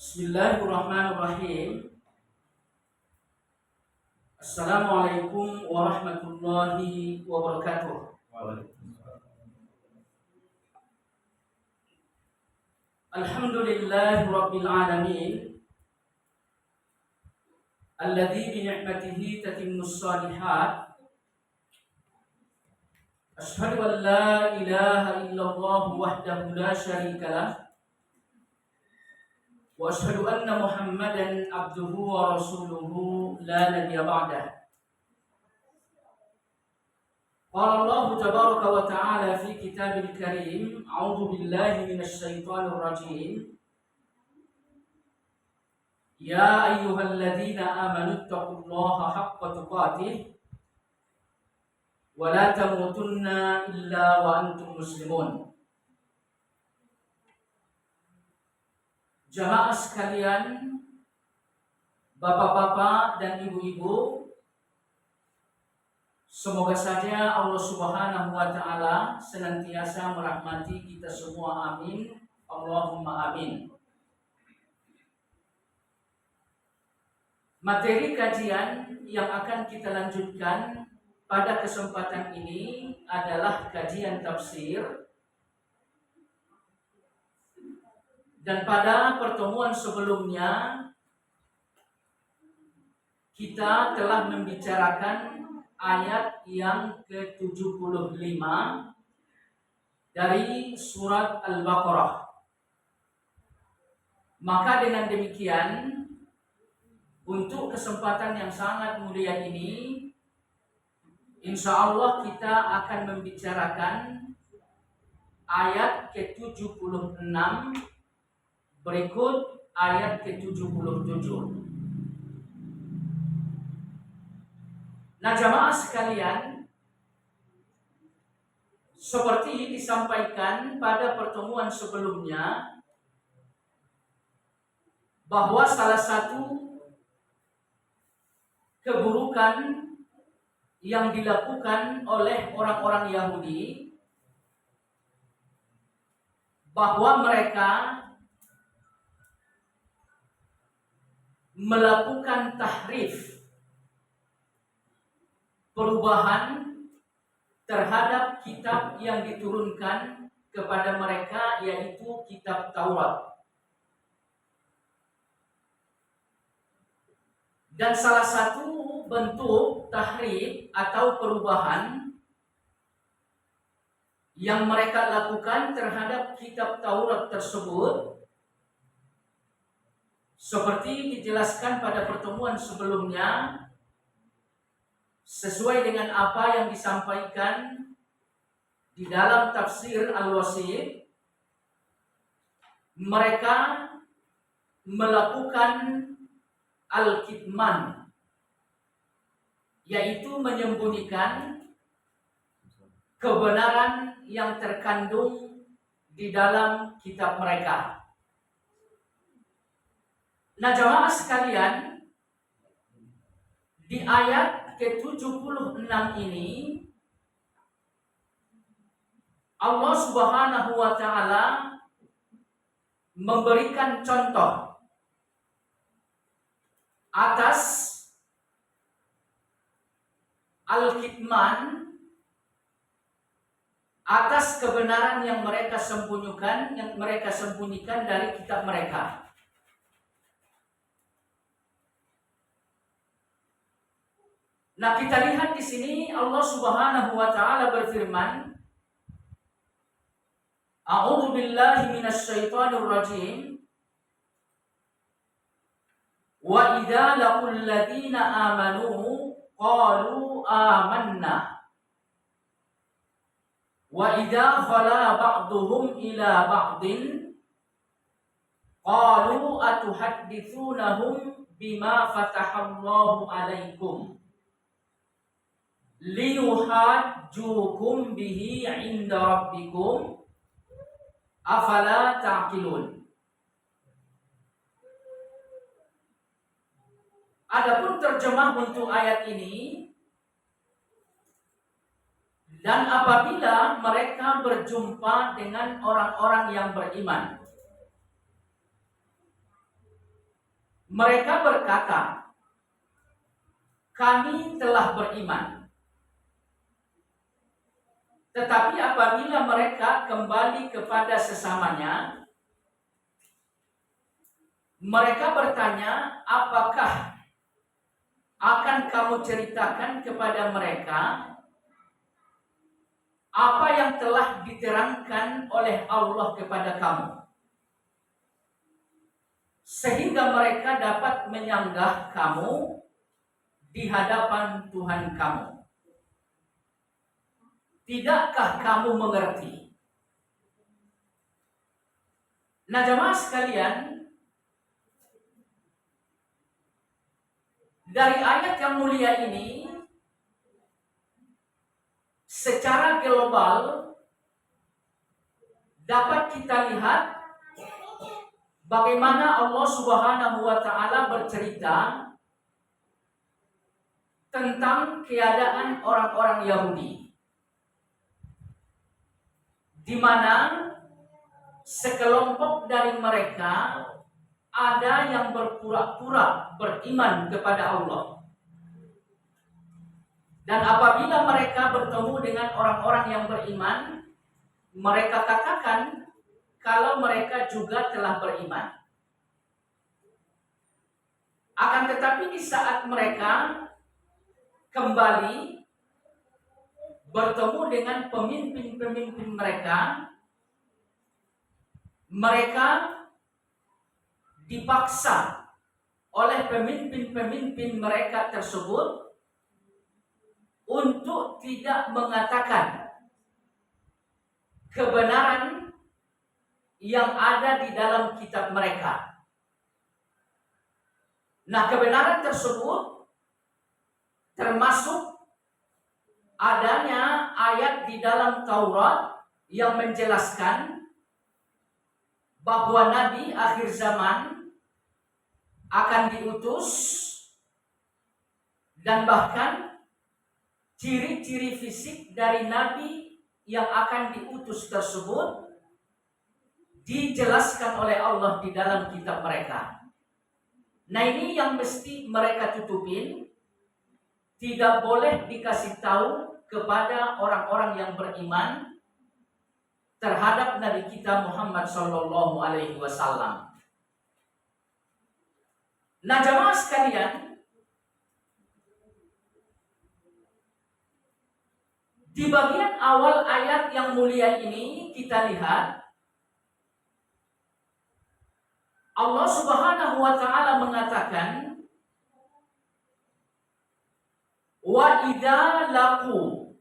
Bismillahirrahmanirrahim. Assalamualaikum warahmatullahi wabarakatuh. Alhamdulillahi rabbil alamin. Alladzi bi ni'matihi tatimmus shalihat. Asyhadu an la ilaha illallah wahdahu la syarika lah. Wa asyhadu anna Muhammadan abduhu wa rasuluhu la nabiyya ba'dah. Qala Allah tabaraka wa ta'ala fi kitabil karim, a'udzu billahi minasy syaithanir rajim. Ya ayyuhalladzina amanu taqullaha haqqa tuqatih wa la tamutunna illa wa antum muslimun. Jamaah sekalian, bapak-bapak dan ibu-ibu, semoga saja Allah Subhanahu wa ta'ala senantiasa merahmati kita semua, amin. Allahumma amin. Materi kajian yang akan kita lanjutkan pada kesempatan ini adalah kajian tafsir. Dan pada pertemuan sebelumnya kita telah membicarakan ayat yang ke-75 dari surat Al-Baqarah. Maka dengan demikian, untuk kesempatan yang sangat mulia ini, insya Allah kita akan membicarakan ayat ke-76 berikut ayat ke-77. Nah, jamaah sekalian, seperti disampaikan pada pertemuan sebelumnya, bahwa salah satu keburukan yang dilakukan oleh orang-orang Yahudi, bahwa mereka melakukan tahrif, perubahan terhadap kitab yang diturunkan kepada mereka, yaitu kitab Taurat. Dan salah satu bentuk tahrif atau perubahan yang mereka lakukan terhadap kitab Taurat tersebut, seperti dijelaskan pada pertemuan sebelumnya, sesuai dengan apa yang disampaikan di dalam tafsir Al-Wasit, mereka melakukan al-kitman, yaitu menyembunyikan kebenaran yang terkandung di dalam kitab mereka. Nah, jamaah sekalian, di ayat ke-76 ini Allah Subhanahu wa ta'ala memberikan contoh atas al-kitman, atas kebenaran yang mereka sembunyikan dari kitab mereka. Nah, kita lihat di sini Allah Subhanahu wa ta'ala berfirman, A'udzu billahi minasy syaithanir rajim. Wa idza laqul ladzina amanu qalu amanna. Wa idza khala ba'duhum ila ba'din qalu atuhadditsunahum bima fatahallahu 'alaikum liyuhajjukum bihi 'inda rabbikum afala ta'qilun. Adapun terjemah untuk ayat ini, dan apabila mereka berjumpa dengan orang-orang yang beriman, Mereka berkata, kami telah beriman. Tetapi apabila mereka kembali kepada sesamanya, mereka bertanya, apakah akan kamu ceritakan kepada mereka apa yang telah diterangkan oleh Allah kepada kamu, sehingga mereka dapat menyanggah kamu di hadapan Tuhan kamu. Tidakkah kamu mengerti? Nah, jemaah sekalian, dari ayat yang mulia ini secara global dapat kita lihat bagaimana Allah Subhanahu wa taala bercerita tentang keadaan orang-orang Yahudi, di mana sekelompok dari mereka ada yang berpura-pura beriman kepada Allah. Dan apabila mereka bertemu dengan orang-orang yang beriman, mereka katakan kalau mereka juga telah beriman. Akan tetapi di saat mereka kembali bertemu dengan pemimpin-pemimpin mereka, mereka dipaksa oleh pemimpin-pemimpin mereka tersebut untuk tidak mengatakan kebenaran yang ada di dalam kitab mereka. Nah, kebenaran tersebut termasuk adanya ayat di dalam Taurat yang menjelaskan bahwa Nabi akhir zaman akan diutus, dan bahkan ciri-ciri fisik dari Nabi yang akan diutus tersebut dijelaskan oleh Allah di dalam kitab mereka. Nah, ini yang mesti mereka tutupin, tidak boleh dikasih tahu kepada orang-orang yang beriman terhadap Nabi kita Muhammad Sallallahu Alaihi Wasallam. Nah, jemaah sekalian, di bagian awal ayat yang mulia ini kita lihat Allah Subhanahu wa taala mengatakan, wa idza laqu,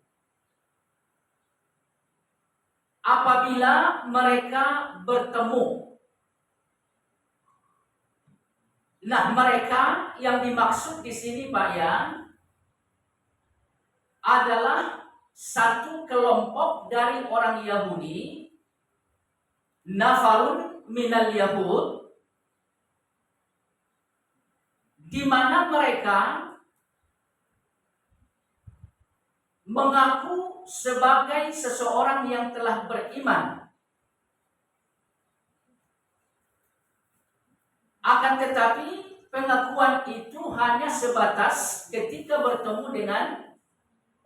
apabila mereka bertemu. Nah, mereka yang dimaksud di sini Pak ya adalah satu kelompok dari orang Yahudi, nafarun minal Yahud, di mana mereka mengaku sebagai seseorang yang telah beriman. Akan tetapi pengakuan itu hanya sebatas ketika bertemu dengan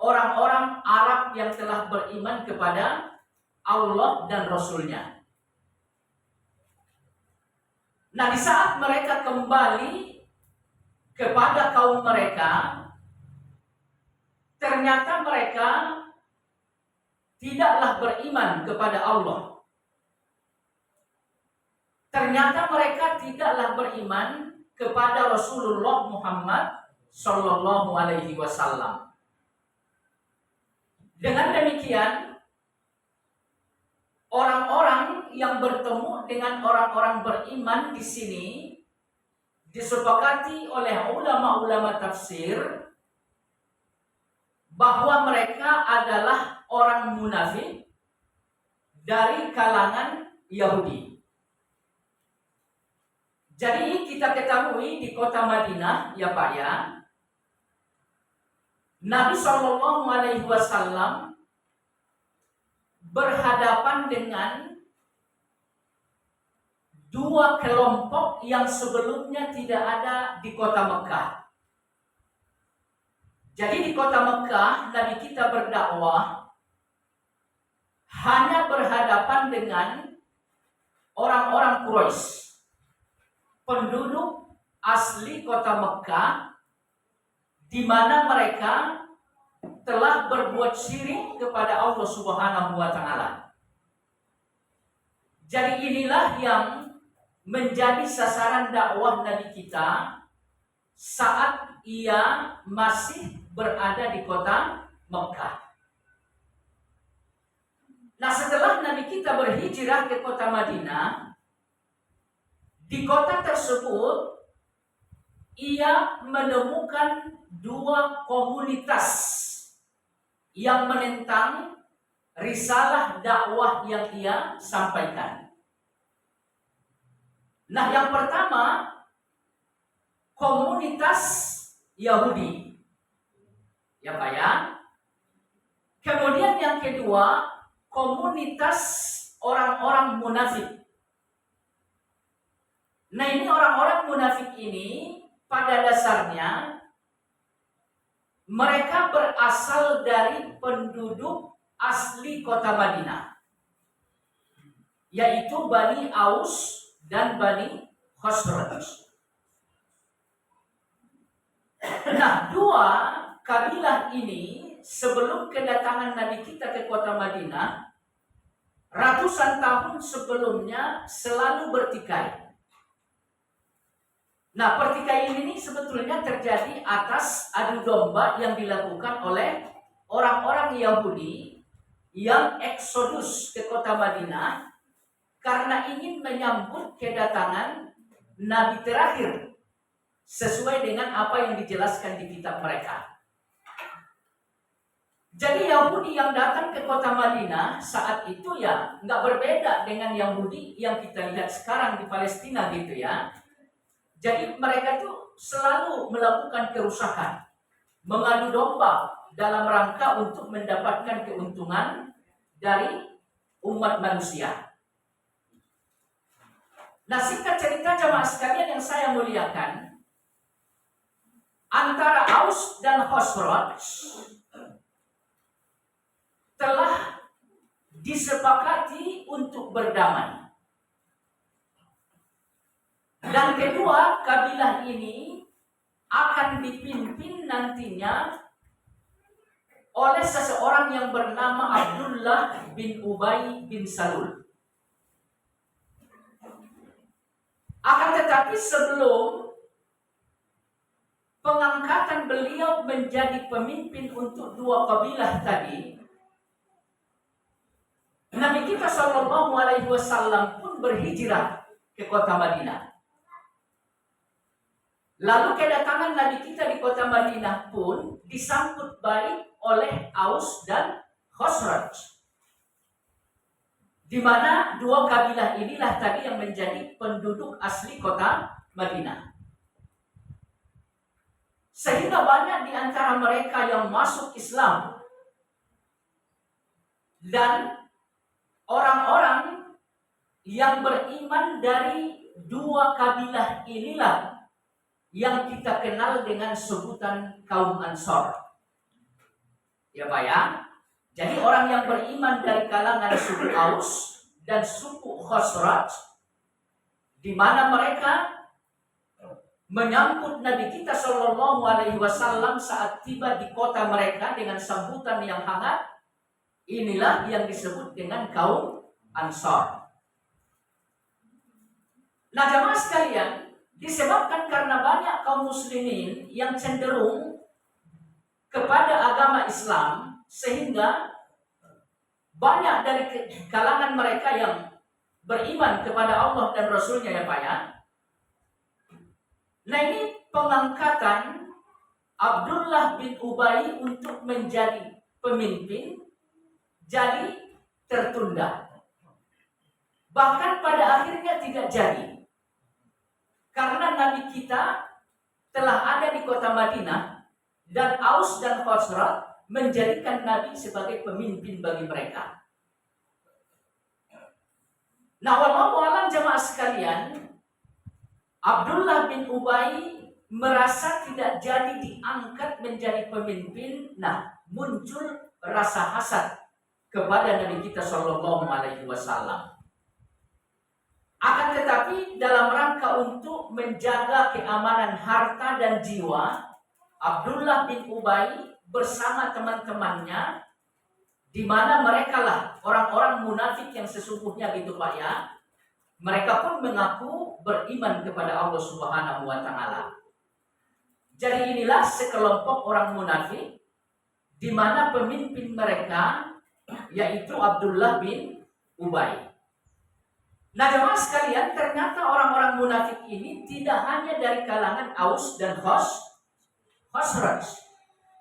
orang-orang Arab yang telah beriman kepada Allah dan Rasul-Nya. Nah, di saat mereka kembali kepada kaum mereka, ternyata mereka tidaklah beriman kepada Allah. Ternyata mereka tidaklah beriman kepada Rasulullah Muhammad Sallallahu Alaihi Wasallam. Dengan demikian, orang-orang yang bertemu dengan orang-orang beriman di sini disepakati oleh ulama-ulama tafsir bahwa mereka adalah orang munafik dari kalangan Yahudi. Jadi kita ketahui di kota Madinah ya Pak ya, Nabi Shallallahu Alaihi Wasallam berhadapan dengan dua kelompok yang sebelumnya tidak ada di kota Mekah. Jadi di kota Mekah Nabi kita berdakwah hanya berhadapan dengan orang-orang Quraisy, penduduk asli kota Mekah, di mana mereka telah berbuat syirik kepada Allah Subhanahu wa taala. Jadi inilah yang menjadi sasaran dakwah Nabi kita saat ia masih berada di kota Mekah. Nah, setelah Nabi kita berhijrah ke kota Madinah, di kota tersebut ia menemukan dua komunitas yang menentang risalah dakwah yang ia sampaikan. Nah, yang pertama komunitas Yahudi, ya Pak ya. Kemudian yang kedua komunitas orang-orang munafik. Nah, ini orang-orang munafik ini pada dasarnya mereka berasal dari penduduk asli kota Madinah, yaitu Bani Aus dan Bani Khosraj. Nah, dua kabilah ini sebelum kedatangan Nabi kita ke kota Madinah, ratusan tahun sebelumnya selalu bertikai. Nah, pertikaian ini sebetulnya terjadi atas adu domba yang dilakukan oleh orang-orang Yahudi yang eksodus ke kota Madinah karena ingin menyambut kedatangan Nabi terakhir sesuai dengan apa yang dijelaskan di kitab mereka. Jadi Yahudi yang datang ke kota Madinah saat itu ya nggak berbeda dengan Yahudi yang kita lihat sekarang di Palestina gitu ya. Jadi mereka tuh selalu melakukan kerusakan, mengadu domba dalam rangka untuk mendapatkan keuntungan dari umat manusia. Nah, singkat cerita jamaah sekalian yang saya muliakan, antara Aus dan Khosraj telah disepakati untuk berdamai. Dan kedua kabilah ini akan dipimpin nantinya oleh seseorang yang bernama Abdullah bin Ubay bin Salul. Akan tetapi sebelum pengangkatan beliau menjadi pemimpin untuk dua kabilah tadi, Nabi kita SAW pun berhijrah ke kota Madinah. Lalu kedatangan Nabi kita di kota Madinah pun disambut baik oleh Aus dan Khosraj, di mana dua kabilah inilah tadi yang menjadi penduduk asli kota Madinah. Sehingga banyak di antara mereka yang masuk Islam, dan orang-orang yang beriman dari dua kabilah inilah yang kita kenal dengan sebutan kaum Ansor. Ya Pak ya. Jadi orang yang beriman dari kalangan suku Aus dan suku Khosraj, di mana mereka menyambut Nabi kita SAW saat tiba di kota mereka dengan sambutan yang hangat, inilah yang disebut dengan kaum Ansor. Nah jamaah sekalian, disebabkan karena banyak kaum muslimin yang cenderung kepada agama Islam, sehingga banyak dari kalangan mereka yang beriman kepada Allah dan Rasulnya ya Pak ya. Nah ini pengangkatan Abdullah bin Ubay untuk menjadi pemimpin jadi tertunda. Bahkan pada akhirnya tidak jadi. Karena Nabi kita telah ada di kota Madinah dan Aus dan Khosraj menjadikan Nabi sebagai pemimpin bagi mereka. Nah, wallahu a'lam jamaah jemaah sekalian, Abdullah bin Ubay merasa tidak jadi diangkat menjadi pemimpin. Nah, muncul rasa hasad kepada Nabi kita Shallallahu Alaihi Wasallam. Akan tetapi dalam rangka untuk menjaga keamanan harta dan jiwa, Abdullah bin Ubay bersama teman-temannya, di mana mereka lah orang-orang munafik yang sesungguhnya gitu Pak ya. Mereka pun mengaku beriman kepada Allah Subhanahu wa taala. Jadi inilah sekelompok orang munafik di mana pemimpin mereka yaitu Abdullah bin Ubay. Nah, jemaah sekalian, ternyata orang-orang munafik ini tidak hanya dari kalangan Aus dan Khosraj,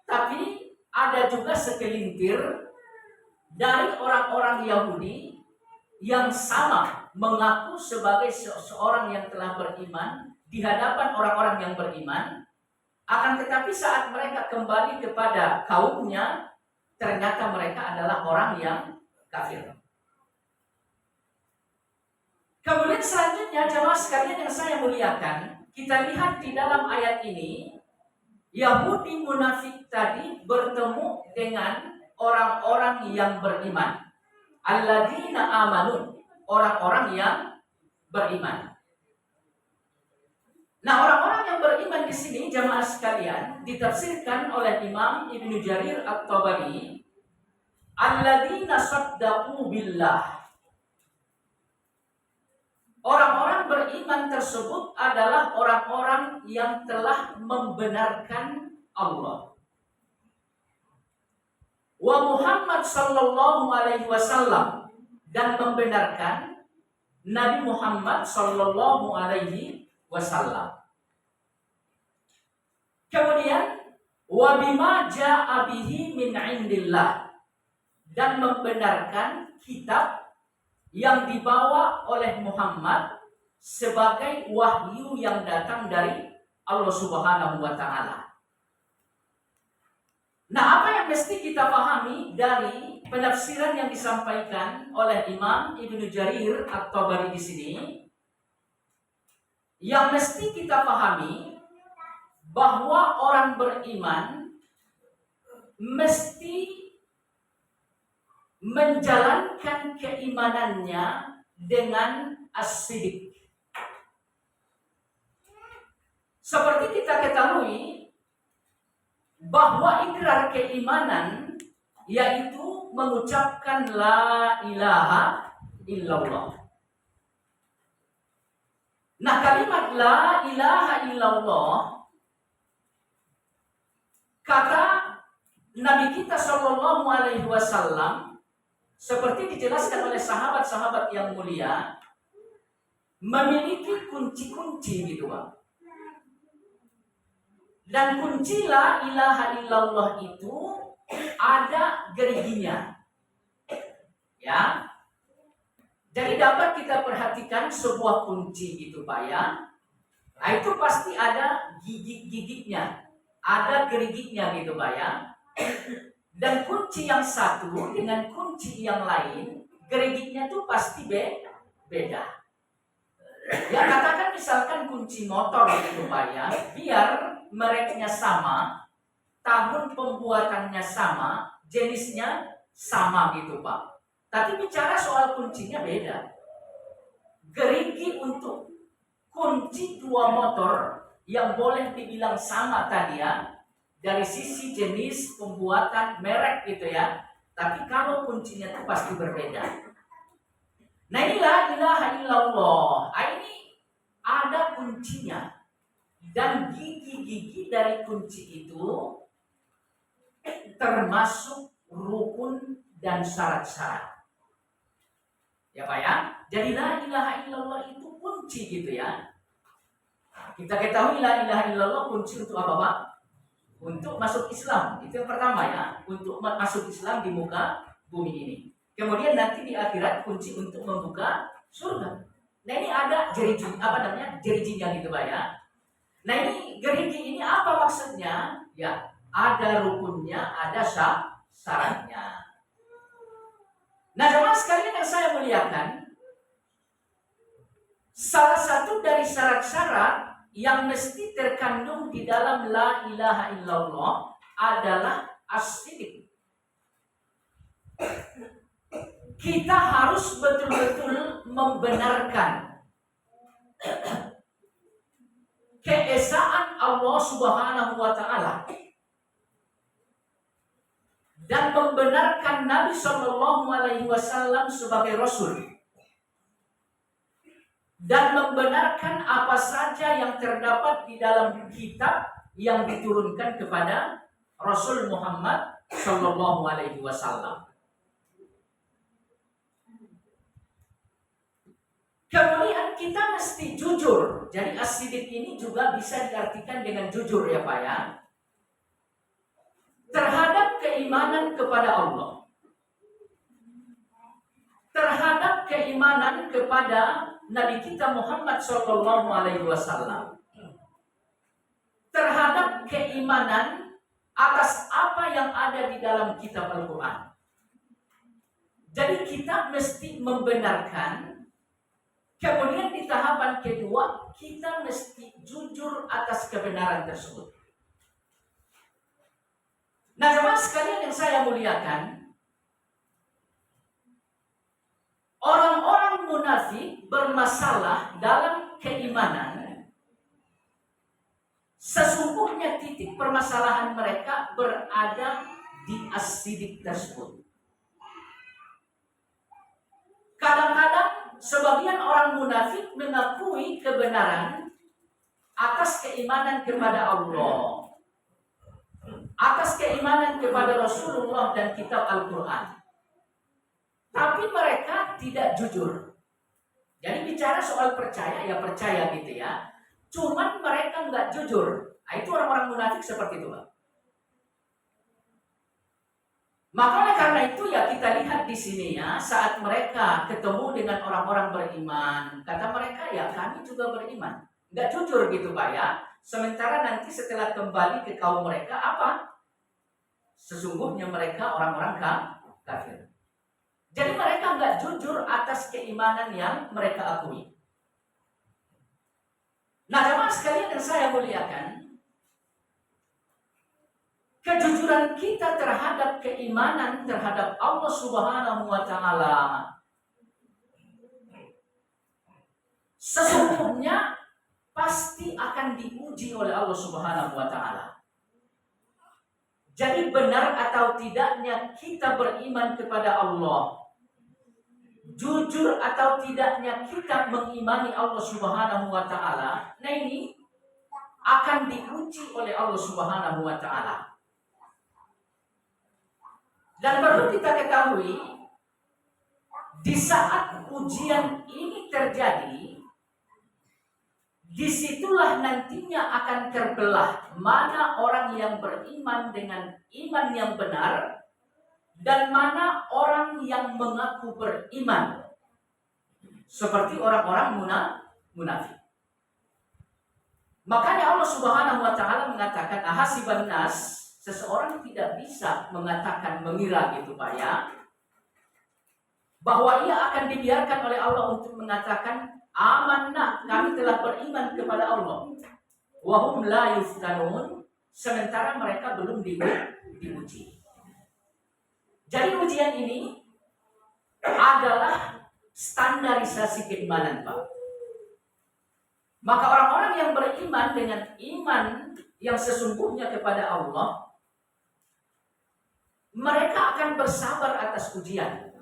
tapi ada juga segelintir dari orang-orang Yahudi yang sama mengaku sebagai seorang yang telah beriman di hadapan orang-orang yang beriman. Akan tetapi saat mereka kembali kepada kaumnya, ternyata mereka adalah orang yang kafir. Kemudian selanjutnya jemaah sekalian yang saya muliakan, kita lihat di dalam ayat ini, Yahudi munafik tadi bertemu dengan orang-orang yang beriman. Alladzina amanu, orang-orang yang beriman. Nah, orang-orang yang beriman di sini jemaah sekalian ditafsirkan oleh Imam Ibnu Jarir At-Tabari, alladzina saddaqu billah. Orang-orang beriman tersebut adalah orang-orang yang telah membenarkan Allah. Wa Muhammad sallallahu alaihi wasallam, dan membenarkan Nabi Muhammad sallallahu alaihi wasallam. Kemudian wa bima jaa bihi min indillah, dan membenarkan kitab yang dibawa oleh Muhammad sebagai wahyu yang datang dari Allah Subhanahu wa taala. Nah, apa yang mesti kita pahami dari penafsiran yang disampaikan oleh Imam Ibnu Jarir At-Tabari di sini? Yang mesti kita pahami bahwa orang beriman mesti menjalankan keimanannya dengan as-sidiq. Seperti kita ketahui bahwa ikrar keimanan yaitu mengucapkan la ilaha illallah. Nah, kalimat la ilaha illallah, kata Nabi kita Shallallahu Alaihi Wasallam, seperti dijelaskan oleh sahabat-sahabat yang mulia, memiliki kunci-kunci gitu Pak. Dan kunci la ilaha illallah itu ada geriginya. Ya. Jadi dapat kita perhatikan sebuah kunci gitu Pak ya. Nah, itu pasti ada gigit-gigitnya, ada gerigitnya gitu Pak ya. Dan kunci yang satu dengan kunci yang lain, gerigitnya tuh pasti beda. Ya, katakan misalkan kunci motor gitu Pak ya, biar mereknya sama, tahun pembuatannya sama, jenisnya sama gitu Pak. Tapi bicara soal kuncinya beda. Gerigi untuk kunci dua motor yang boleh dibilang sama tadi ya, dari sisi jenis pembuatan merek gitu ya, tapi kalau kuncinya itu pasti berbeda. Nah, inilah ilaha illallah. Ini ada kuncinya, dan gigi-gigi dari kunci itu termasuk rukun dan syarat-syarat. Ya Pak ya. Jadi la ilaha illallah itu kunci gitu ya. Kita ketahui la ilaha illallah kunci untuk apa Pak? Untuk masuk Islam. Itu yang pertama ya, untuk masuk Islam di muka bumi ini. Kemudian nanti di akhirat kunci untuk membuka surga. Nah, ini ada jerijinya gitu Pak ya. Nah, ini gerigi ini apa maksudnya? Ya, ada rukunnya, ada syaratnya. Nah, jemaah sekalian yang saya muliakan, Salah satu dari syarat-syarat yang mesti terkandung di dalam la ilaha illallah adalah as-sidiq. Kita harus betul-betul membenarkan keesaan Allah Subhanahu wa taala dan membenarkan Nabi Shallallahu alaihi wasallam sebagai rasul, dan membenarkan apa saja yang terdapat di dalam kitab yang diturunkan kepada Rasul Muhammad Shallallahu alaihi wasallam. Kemudian kita mesti jujur. Jadi as-sidiq ini juga bisa diartikan dengan jujur ya Pak ya. Terhadap keimanan kepada Allah. Terhadap keimanan kepada Nabi kita Muhammad Shallallahu alaihi wasallam. Terhadap keimanan atas apa yang ada di dalam kitab Al-Quran. Jadi kita mesti membenarkan. Kemudian di tahapan kedua, kita mesti jujur atas kebenaran tersebut. Nah, jemaah sekalian yang saya muliakan, orang-orang munafik bermasalah dalam keimanan. Sesungguhnya titik permasalahan mereka berada di as-sidiq tersebut. Kadang-kadang sebagian orang munafik mengakui kebenaran atas keimanan kepada Allah, atas keimanan kepada Rasulullah dan kitab Al-Quran. Tapi mereka tidak jujur. Jadi bicara soal percaya, ya percaya gitu ya. Cuman mereka nggak jujur. Nah, itu orang-orang munafik seperti itu, Pak. Maka oleh karena itu ya kita lihat di sini ya, saat mereka ketemu dengan orang-orang beriman, kata mereka ya kami juga beriman. Nggak jujur gitu Pak ya. Sementara nanti setelah kembali ke kaum mereka apa? Sesungguhnya mereka orang-orang kafir. Jadi mereka nggak jujur atas keimanan yang mereka akui. Nah jemaah sekalian yang saya muliakan, kejujuran kita terhadap keimanan terhadap Allah Subhanahu wa taala sesungguhnya pasti akan diuji oleh Allah Subhanahu wa taala. Jadi benar atau tidaknya kita beriman kepada Allah, jujur atau tidaknya kita mengimani Allah Subhanahu wa taala, nah ini akan diuji oleh Allah Subhanahu wa taala. Dan perlu kita ketahui, di saat ujian ini terjadi, disitulah nantinya akan terbelah mana orang yang beriman dengan iman yang benar dan mana orang yang mengaku beriman seperti orang-orang munafik. Makanya Allah Subhanahu wa taala mengatakan ahasiban nas, seseorang tidak bisa mengatakan mengira gitu Pak ya, bahwa ia akan dibiarkan oleh Allah untuk mengatakan amanna, kami telah beriman kepada Allah, wa hum la yuftanun, sementara mereka belum diuji. Jadi ujian ini adalah standarisasi keimanan Pak. Maka orang-orang yang beriman dengan iman yang sesungguhnya kepada Allah, mereka akan bersabar atas ujian.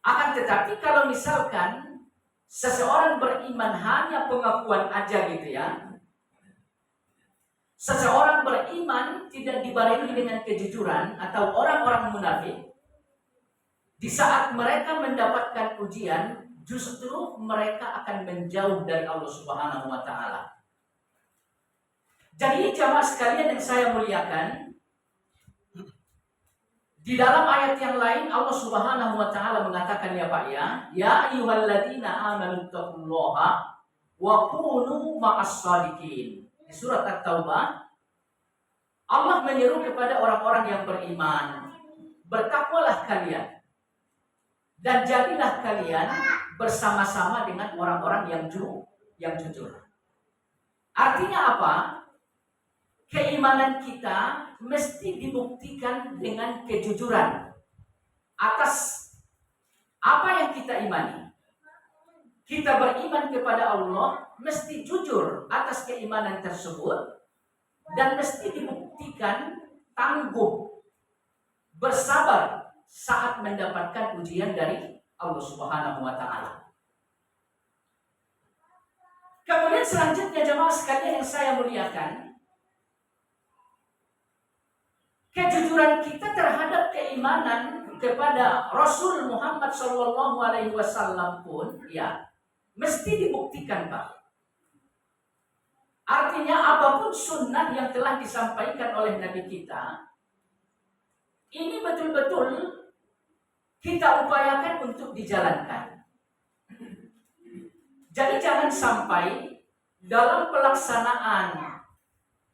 Akan tetapi kalau misalkan seseorang beriman hanya pengakuan aja gitu ya, seseorang beriman tidak dibarengi dengan kejujuran atau orang-orang munafik, di saat mereka mendapatkan ujian, justru mereka akan menjauh dari Allah Subhanahu wa taala. Jadi jamaah sekalian yang saya muliakan, di dalam ayat yang lain Allah Subhanahu wa taala mengatakan ya Pak ya, ya ayyuhalladzina amanu taqullaha wa kunu ma'as shadiqin. Di surat At-Taubah Allah menyeru kepada orang-orang yang beriman, bertakwalah kalian dan jadilah kalian bersama-sama dengan orang-orang yang jujur. Artinya apa? Keimanan kita mesti dibuktikan dengan kejujuran atas apa yang kita imani. Kita beriman kepada Allah, mesti jujur atas keimanan tersebut dan mesti dibuktikan tangguh, bersabar saat mendapatkan ujian dari Allah Subhanahu wa taala. Kemudian selanjutnya jemaah sekalian yang saya muliakan, kejujuran kita terhadap keimanan kepada Rasul Muhammad SAW pun ya mesti dibuktikan, Pak. Artinya apapun sunnah yang telah disampaikan oleh Nabi kita, ini betul-betul kita upayakan untuk dijalankan. Jadi jangan sampai dalam pelaksanaan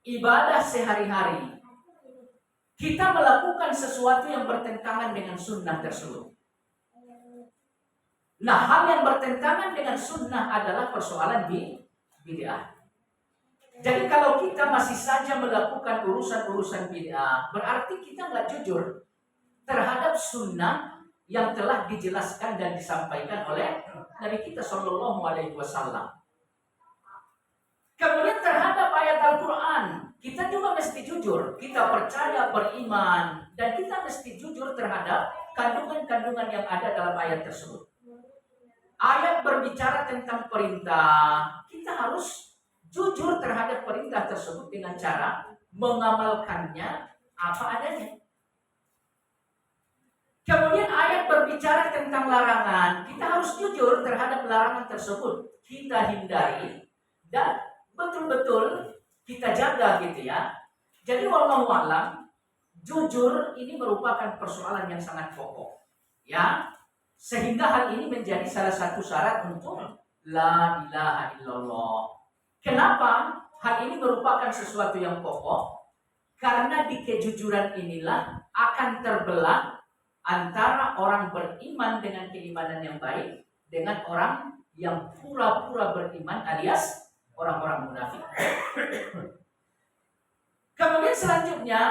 ibadah sehari-hari kita melakukan sesuatu yang bertentangan dengan sunnah tersebut. Nah, hal yang bertentangan dengan sunnah adalah persoalan bid'ah. Jadi kalau kita masih saja melakukan urusan-urusan bid'ah, berarti kita nggak jujur terhadap sunnah yang telah dijelaskan dan disampaikan oleh Nabi kita Shallallahu Alaihi Wasallam. Kemudian terhadap ayat Al-Quran, kita juga mesti jujur. Kita percaya, beriman, dan kita mesti jujur terhadap kandungan-kandungan yang ada dalam ayat tersebut. Ayat berbicara tentang perintah, kita harus jujur terhadap perintah tersebut dengan cara mengamalkannya apa adanya. Kemudian ayat berbicara tentang larangan, kita harus jujur terhadap larangan tersebut. Kita hindari dan betul-betul kita jaga gitu ya. Jadi wallahu a'lam, jujur ini merupakan persoalan yang sangat pokok ya. Sehingga hal ini menjadi salah satu syarat untuk la ilaha illallah. Kenapa hal ini merupakan sesuatu yang pokok? Karena di kejujuran inilah akan terbelah antara orang beriman dengan keimanan yang baik dengan orang yang pura-pura beriman alias orang-orang munafik. Kemudian selanjutnya,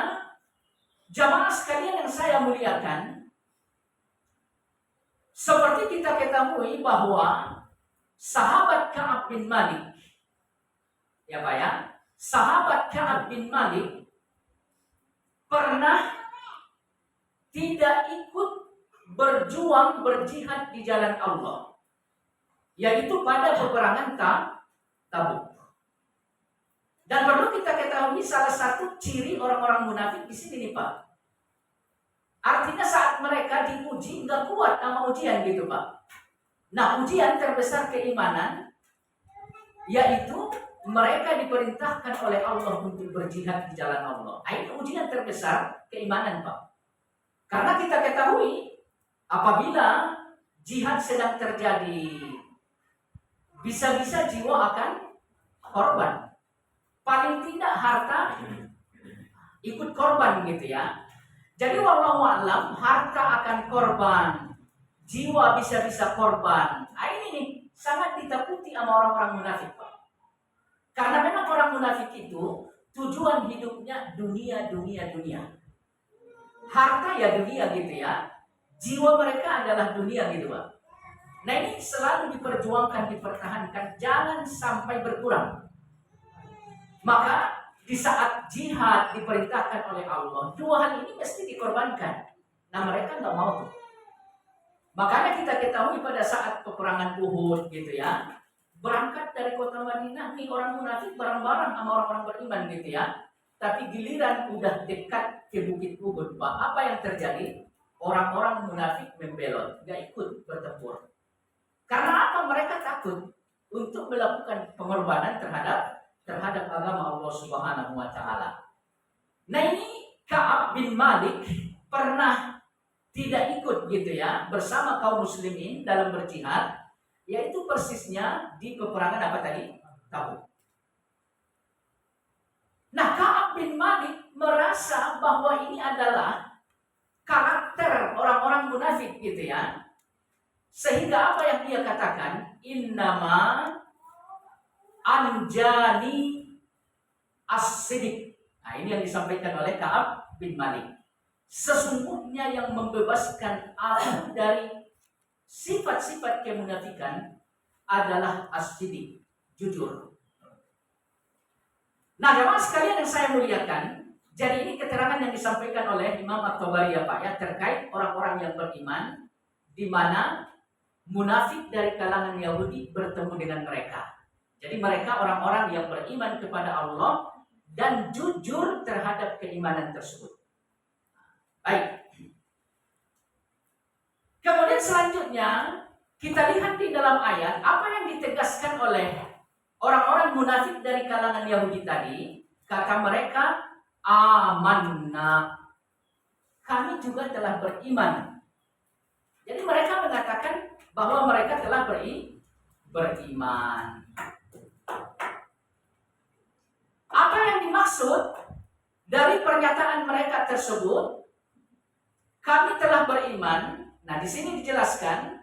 jamaah sekalian yang saya muliakan, seperti kita ketahui bahwa sahabat Ka'ab bin Malik, ya Pak ya, sahabat Ka'ab bin Malik pernah tidak ikut berjuang berjihad di jalan Allah, yaitu pada peperangan Tabuk. Dan perlu kita ketahui salah satu ciri orang-orang munafik di sini nih Pak. Artinya saat mereka diuji nggak kuat sama ujian gitu Pak. Nah, ujian terbesar keimanan yaitu mereka diperintahkan oleh Allah untuk berjihad di jalan Allah. Nah, itu ujian terbesar keimanan Pak. Karena kita ketahui apabila jihad sedang terjadi, bisa-bisa jiwa akan korban. Paling tidak harta ikut korban gitu ya. Jadi wallahu a'lam, harta akan korban, jiwa bisa-bisa korban. Nah, ini nih sangat ditakuti sama orang-orang munafik Pak. Karena memang orang munafik itu tujuan hidupnya dunia. Harta ya dunia gitu ya. Jiwa mereka adalah dunia gitu Pak. Nah, ini selalu diperjuangkan, dipertahankan, jangan sampai berkurang. Maka di saat jihad diperintahkan oleh Allah, dua hal ini mesti dikorbankan. Nah, mereka nggak mau tuh. Makanya kita ketahui pada saat peperangan Uhud gitu ya, berangkat dari kota Madinah nih orang munafik bareng-bareng sama orang-orang beriman gitu ya. Tapi giliran udah dekat ke Bukit Uhud, Pak, apa yang terjadi? Orang-orang munafik membelot, nggak ikut bertempur. Karena apa? Mereka takut untuk melakukan pengorbanan terhadap agama Allah Subhanahu wa taala. Nah, ini Ka'ab bin Malik pernah tidak ikut gitu ya bersama kaum muslimin dalam berjihad, yaitu persisnya di peperangan apa tadi? Tabuk. Nah, Ka'ab bin Malik merasa bahwa ini adalah karakter orang-orang munafik gitu ya. Sehingga apa yang dia katakan, innama anjani as-sidik. Nah, ini yang disampaikan oleh Ka'ab bin Malik. Sesungguhnya yang membebaskan aku dari sifat-sifat kemunafikan adalah as-sidik, jujur. Nah, jemaah sekalian yang saya muliakan, jadi ini keterangan yang disampaikan oleh Imam At-Tabari ya Pak ya, terkait orang-orang yang beriman, di mana munafik dari kalangan Yahudi bertemu dengan mereka. Jadi mereka orang-orang yang beriman kepada Allah dan jujur terhadap keimanan tersebut. Baik. Kemudian selanjutnya kita lihat di dalam ayat apa yang ditegaskan oleh orang-orang munafik dari kalangan Yahudi tadi. Kata mereka, amanna, kami juga telah beriman. Jadi mereka mengatakan bahwa mereka telah beriman. Apa yang dimaksud dari pernyataan mereka tersebut? Kami telah beriman. Nah, di sini dijelaskan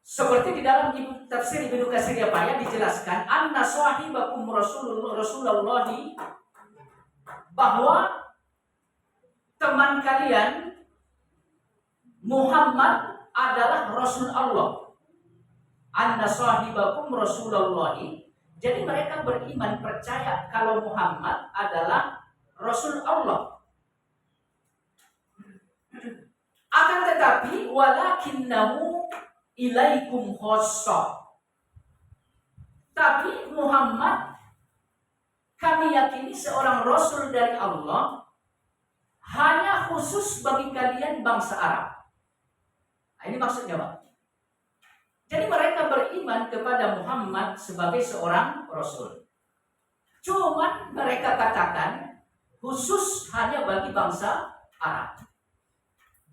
seperti di dalam tafsir Ibnu Katsir ya Pak ya, dijelaskan anna sahibakum Rasulullah, bahwa teman kalian Muhammad adalah Rasul Allah. Anna sahibakum Rasulullah. Jadi mereka beriman, percaya kalau Muhammad adalah Rasul Allah. Akan tetapi walakinnahu ilaikum khossah. Tapi Muhammad, kami yakini seorang Rasul dari Allah, hanya khusus bagi kalian bangsa Arab. Nah, ini maksudnya Pak. Jadi mereka beriman kepada Muhammad sebagai seorang Rasul. Cuma mereka katakan khusus hanya bagi bangsa Arab.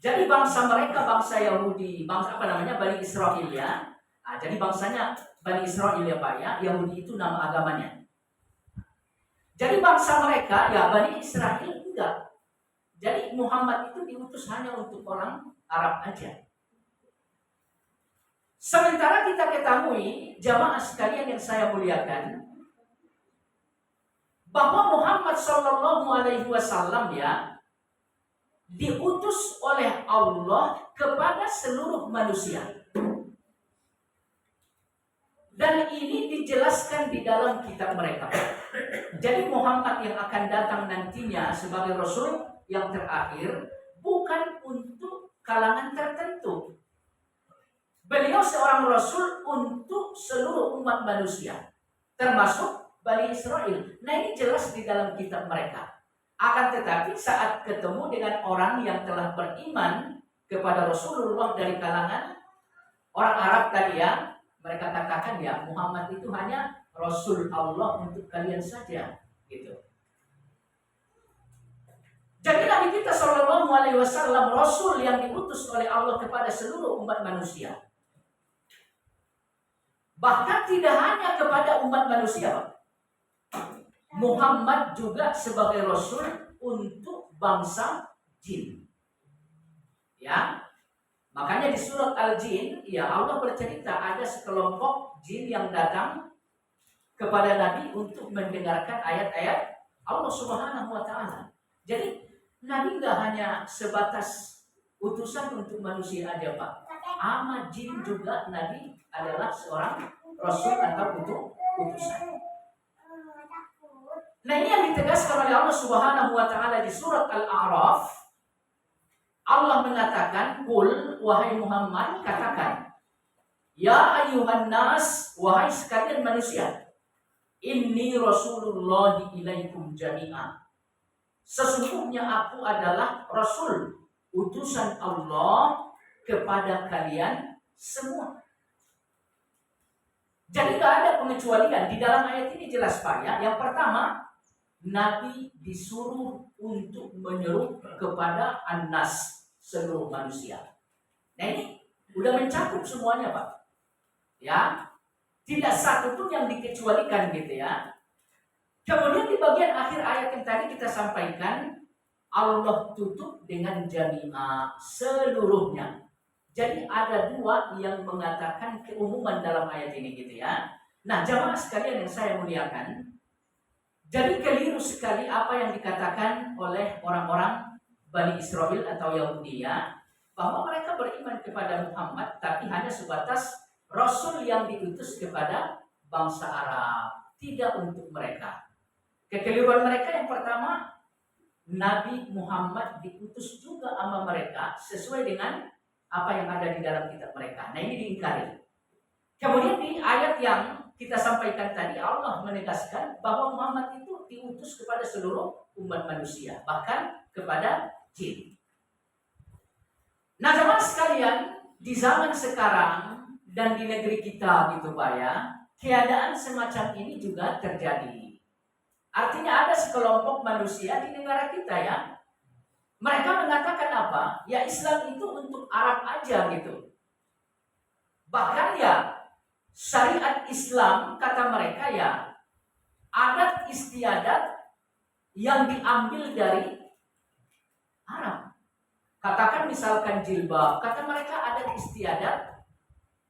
Jadi bangsa mereka, bangsa Yahudi, bangsa Bani Israel ya. Nah, jadi bangsanya Bani Israel ya Pak ya, Yahudi itu nama agamanya. Jadi bangsa mereka ya Bani Israel enggak. Jadi Muhammad itu diutus hanya untuk orang Arab aja. Sementara kita ketahui, jamaah sekalian yang saya muliakan, bahwa Muhammad SAW ya diutus oleh Allah kepada seluruh manusia. Dan ini dijelaskan di dalam kitab mereka. Jadi Muhammad yang akan datang nantinya sebagai Rasul yang terakhir bukan untuk kalangan tertentu. Beliau seorang Rasul untuk seluruh umat manusia, termasuk Bani Israel. Nah, ini jelas di dalam kitab mereka. Akan tetapi saat ketemu dengan orang yang telah beriman kepada Rasulullah dari kalangan orang Arab tadi ya, mereka katakan ya Muhammad itu hanya Rasul Allah untuk kalian saja, gitu. Jadi Nabi kita SAW Rasul yang diutus oleh Allah kepada seluruh umat manusia. Bahkan tidak hanya kepada umat manusia, Muhammad juga sebagai Rasul untuk bangsa jin. Ya, makanya di surat Al-Jin, ya Allah bercerita ada sekelompok jin yang datang kepada Nabi untuk mendengarkan ayat-ayat Allah Subhanahu wa Ta'ala. Jadi Nabi nggak hanya sebatas utusan untuk manusia aja Pak. Ama jin juga Nabi adalah seorang Rasul atau utusan. Nah, ini yang ditegaskan oleh Allah Subhanahu wa Ta'ala di surat Al-A'raf. Allah mengatakan, "Qul wahai Muhammad, katakan, ya ayyuhan nas, wahai sekalian manusia, inni Rasulullah ilaikum jami'a." Sesungguhnya aku adalah Rasul, utusan Allah kepada kalian semua. Jadi tidak ada pengecualian. Di dalam ayat ini jelas Pak ya. Yang pertama, Nabi disuruh untuk menyeru kepada an-nas, seluruh manusia. Nah, ini udah mencakup semuanya Pak. Ya, tidak satu pun yang dikecualikan gitu ya. Kemudian di bagian akhir ayat yang tadi kita sampaikan, Allah tutup dengan jami'ah, seluruhnya. Jadi ada dua yang mengatakan keumuman dalam ayat ini gitu ya. Nah, jamaah sekalian yang saya muliakan, jadi keliru sekali apa yang dikatakan oleh orang-orang Bani Israel atau Yahudi ya, bahwa mereka beriman kepada Muhammad tapi hanya sebatas Rasul yang diutus kepada bangsa Arab, tidak untuk mereka. Kekeliruan mereka yang pertama, Nabi Muhammad diutus juga sama mereka sesuai dengan apa yang ada di dalam kitab mereka. Nah, ini diingkari. Kemudian di ayat yang kita sampaikan tadi, Allah menegaskan bahwa Muhammad itu diutus kepada seluruh umat manusia, bahkan kepada jin. Nah, jemaah sekalian, di zaman sekarang dan di negeri kita gitu Pak ya, keadaan semacam ini juga terjadi. Artinya ada sekelompok manusia di negara kita ya, mereka mengatakan apa? Ya Islam itu untuk Arab aja gitu. Bahkan ya syariat Islam kata mereka ya adat istiadat yang diambil dari Arab. Katakan misalkan jilbab, kata mereka adat istiadat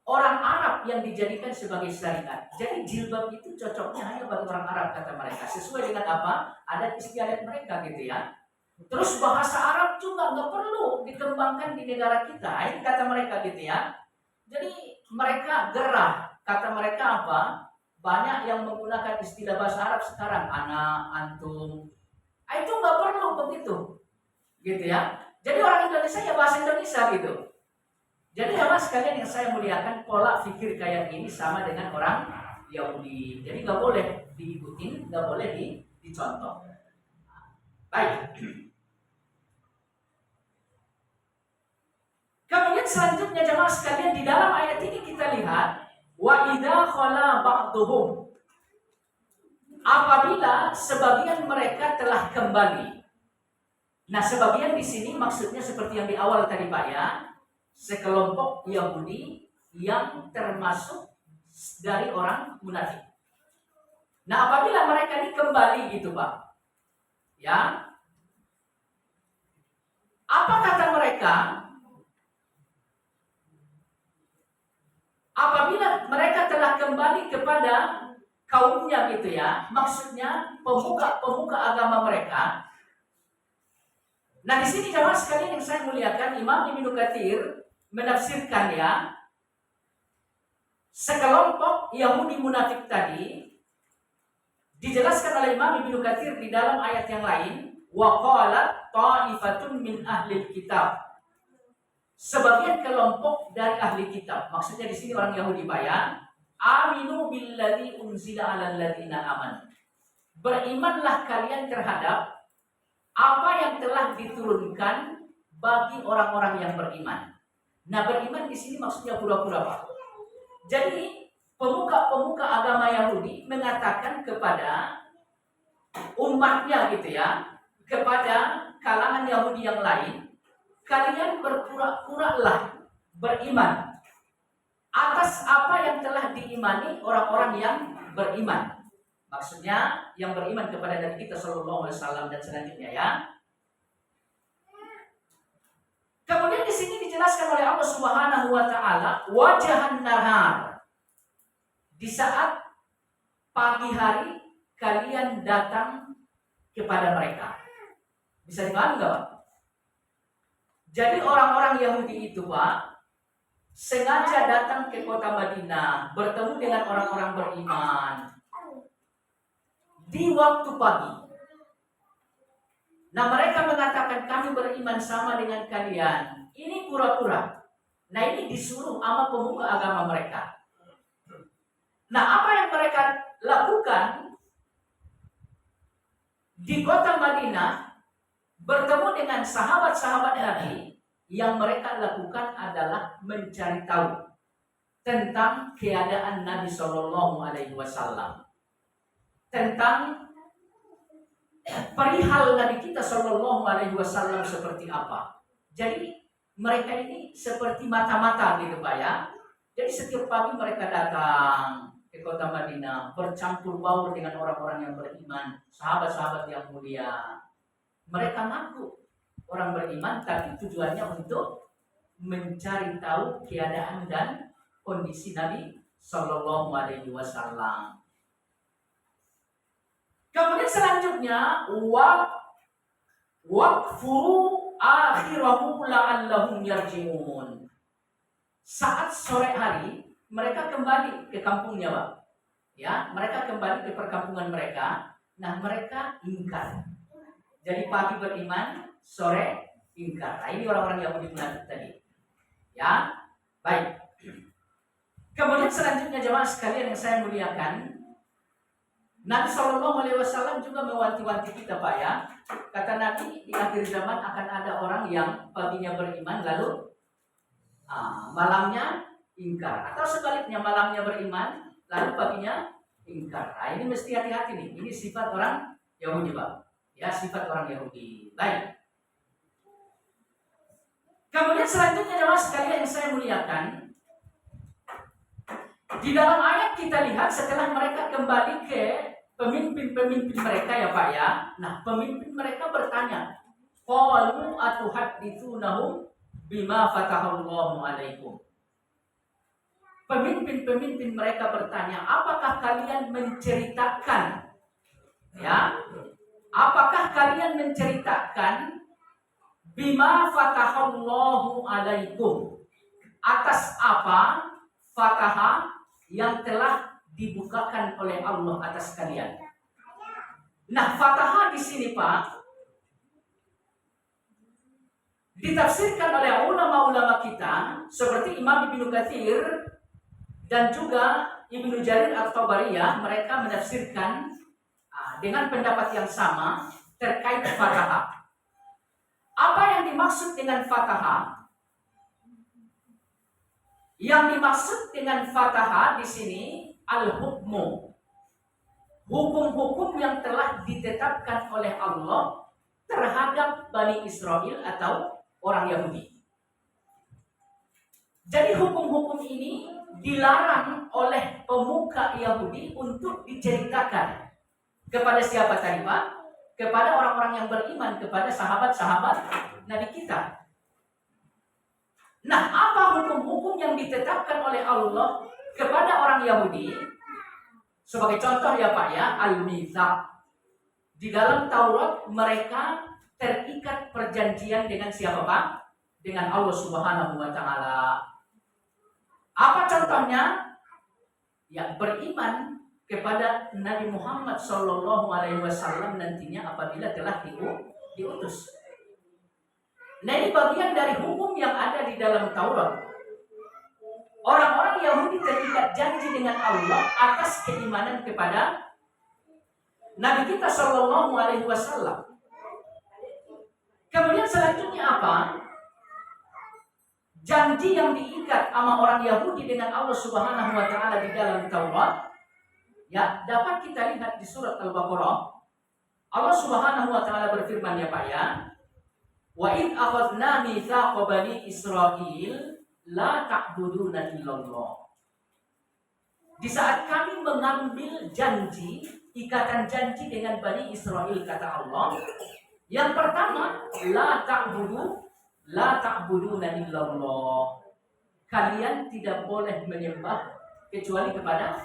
orang Arab yang dijadikan sebagai syariat. Jadi jilbab itu cocoknya hanya bagi orang Arab kata mereka. Sesuai dengan apa? Adat istiadat mereka gitu ya. Terus bahasa Arab juga nggak perlu dikembangkan di negara kita. Ini kata mereka gitu ya. Jadi mereka gerah. Kata mereka apa? Banyak yang menggunakan istilah bahasa Arab sekarang. Ana, antum. Itu nggak perlu begitu. Gitu ya. Jadi orang Indonesia ya bahasa Indonesia gitu. Jadi jamaah sekalian yang saya muliakan, pola pikir kayak ini sama dengan orang Yahudi. Jadi nggak boleh diikutin, nggak boleh dicontoh. Baik. Kemudian selanjutnya jamaah sekalian di dalam ayat ini kita lihat wa idza khala ba'dhum, apabila sebagian mereka telah kembali. Nah, sebagian di sini maksudnya seperti yang di awal tadi Pak ya. Sekelompok Yahudi yang termasuk dari orang munafik. Nah, apabila mereka ini kembali gitu Pak, ya, apa kata mereka? Apabila mereka telah kembali kepada kaumnya gitu ya, maksudnya pemuka agama mereka. Nah, di sini jamaah sekalian yang saya muliakan, Imam Ibnu Katsir menafsirkan ya, sekelompok Yahudi munafik tadi dijelaskan oleh Imam Ibnu Katsir di dalam ayat yang lain, wa qalat ta'ifatun min ahli kitab. Sebagian kelompok dari ahli kitab, maksudnya di sini orang Yahudi Pak ya, aminu billadzi unzila 'alal ladzina amanu. Berimanlah kalian terhadap apa yang telah diturunkan bagi orang-orang yang beriman. Nah, beriman di sini maksudnya pura-pura Pak. Jadi pemuka agama Yahudi mengatakan kepada umatnya gitu ya, kepada kalangan Yahudi yang lain, kalian berpura-puralah beriman atas apa yang telah diimani orang-orang yang beriman. Maksudnya yang beriman kepada Nabi kita Shallallahu Alaihi Wasallam dan selanjutnya ya. Kemudian di sini dijelaskan oleh Allah Subhanahu wa taala, wajahan nahar. Di saat pagi hari kalian datang kepada mereka. Bisa dipahami enggak, Pak? Jadi orang-orang Yahudi itu, Pak, sengaja datang ke kota Madinah, bertemu dengan orang-orang beriman di waktu pagi. Nah, mereka mengatakan kami beriman sama dengan kalian. Ini pura-pura. Nah, ini disuruh sama pemuka agama mereka. Nah, apa yang mereka lakukan di kota Madinah, bertemu dengan sahabat-sahabat Nabi, yang mereka lakukan adalah mencari tahu tentang keadaan Nabi Shallallahu Alaihi Wasallam, tentang perihal Nabi kita Shallallahu Alaihi Wasallam seperti apa. Jadi mereka ini seperti mata-mata gitu Pak ya. Jadi setiap pagi mereka datang ke kota Madinah, bercampur baur dengan orang-orang yang beriman, sahabat-sahabat yang mulia. Mereka ngaku orang beriman, tapi tujuannya untuk mencari tahu keadaan dan kondisi Nabi Sallallahu Alaihi Wasallam. Kemudian selanjutnya waqfuru akhirahu la'allahum yarji'un. Saat sore hari mereka kembali ke kampungnya, Pak. Ya, mereka kembali ke perkampungan mereka. Nah, mereka ingkar. Jadi pagi beriman, sore ingkar. Nah, ini orang-orang Yahudi munafik tadi. Ya, baik. Kemudian selanjutnya jemaah sekalian yang saya muliakan, Nabi Shallallahu Alaihi Wasallam juga mewanti-wanti kita, Pak, ya. Kata Nabi, di akhir zaman akan ada orang yang paginya beriman lalu malamnya ingkar, atau sebaliknya malamnya beriman lalu paginya ingkar. Nah, ini mesti hati-hati nih. Ini sifat orang Yahudi, Pak. Ya, sifat orang Yahudi. Baik. Kemudian selanjutnya jemaah sekalian yang saya muliakan, di dalam ayat kita lihat setelah mereka kembali ke pemimpin-pemimpin mereka, ya Pak, ya. Nah, pemimpin mereka bertanya, qalu atuhadditsunahum bima fatahallahu alaikum. Pemimpin-pemimpin mereka bertanya, apakah kalian menceritakan, ya? Apakah kalian menceritakan bima fatahallahu alaikum, atas apa fatahah yang telah dibukakan oleh Allah atas kalian. Nah, fatahah di sini, Pak, ditafsirkan oleh ulama-ulama kita seperti Imam Ibnu Katsir dan juga Ibnu Jarir At-Tabariyah. Mereka menafsirkan dengan pendapat yang sama terkait fatahah. Apa yang dimaksud dengan fatahah? Yang dimaksud dengan fatahah di sini al-hukmu, hukum-hukum yang telah ditetapkan oleh Allah terhadap Bani Israel atau orang Yahudi. Jadi hukum-hukum ini dilarang oleh pemuka Yahudi untuk diceritakan kepada siapa tadi, Pak? Kepada orang-orang yang beriman, kepada sahabat-sahabat Nabi kita. Nah, apa hukum-hukum yang ditetapkan oleh Allah kepada orang Yahudi? Sebagai contoh ya Pak ya, al-mitsaq. Di dalam Taurat mereka terikat perjanjian dengan siapa, Pak? Dengan Allah Subhanahu wa taala. Apa contohnya? Ya, beriman kepada Nabi Muhammad sallallahu alaihi wasallam nantinya apabila telah diutus. Nah, ini bagian dari hukum yang ada di dalam Taurat. Orang-orang Yahudi terikat janji dengan Allah atas keimanan kepada Nabi kita sallallahu alaihi wasallam. Kemudian selanjutnya apa? Janji yang diikat sama orang Yahudi dengan Allah Subhanahu wa taala di dalam Taurat, ya, dapat kita lihat di surat Al-Baqarah. Allah Subhanahu wa taala berfirman, ya Pak ya, wa id akhadna mitsaqa bani Israil la ta'buduna illallah. Di saat kami mengambil janji, ikatan janji dengan Bani Israel, kata Allah, yang pertama, la ta'buduna illallah. Kalian tidak boleh menyembah kecuali kepada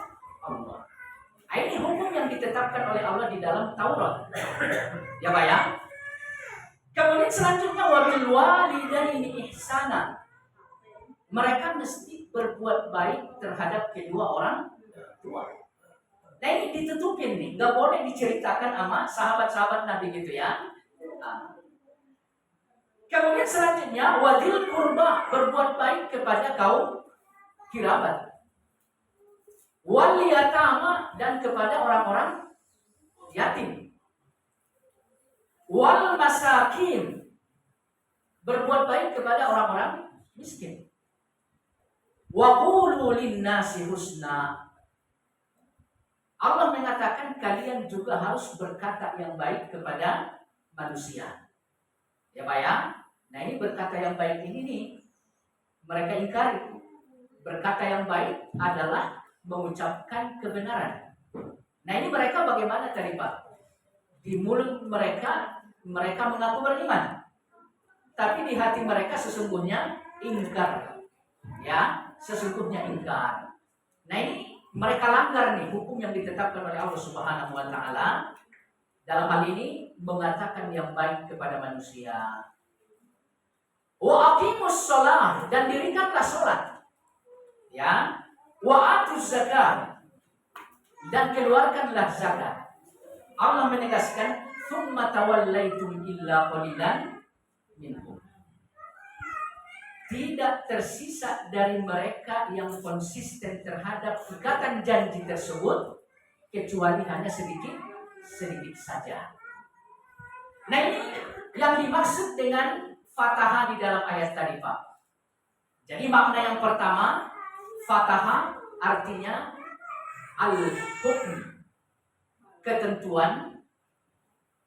Allah. Ini hukum yang ditetapkan oleh Allah di dalam Taurat. Ya Pak ya. Kemudian selanjutnya wabil walidaini ihsana. Mereka mesti berbuat baik terhadap kedua orang tua. Nah, ini ditutupin nih, nggak boleh diceritakan sama sahabat-sahabat Nabi gitu ya. Kemudian selanjutnya wadil qurba, berbuat baik kepada kaum kerabat. Wal yatama, dan kepada orang-orang yatim. Wal masakin, berbuat baik kepada orang-orang miskin. Wa qulu lin-nasi husna. Allah mengatakan kalian juga harus berkata yang baik kepada manusia. Ya Pak ya. Nah, ini berkata yang baik ini nih, mereka ingkari. Berkata yang baik adalah mengucapkan kebenaran. Nah, ini mereka bagaimana tadi Pak? Di mulut mereka mengaku beriman, tapi di hati mereka sesungguhnya ingkar. Ya, sesungguhnya ingkar. Nah ini mereka langgar nih hukum yang ditetapkan oleh Allah Subhanahu wa taala. Dalam hal ini mengatakan yang baik kepada manusia. Wa aqimus shalah, dan dirikanlah salat. Ya. Wa atuz zakat, dan keluarkanlah zakat. Allah menegaskan tsumma tawallaitum illa qalilan minhum. Tidak tersisa dari mereka yang konsisten terhadap ikatan janji tersebut kecuali hanya sedikit saja. Nah ini yang dimaksud dengan fatahah di dalam ayat tadi, Pak. Jadi makna yang pertama, fatahah artinya al-hukm, ketentuan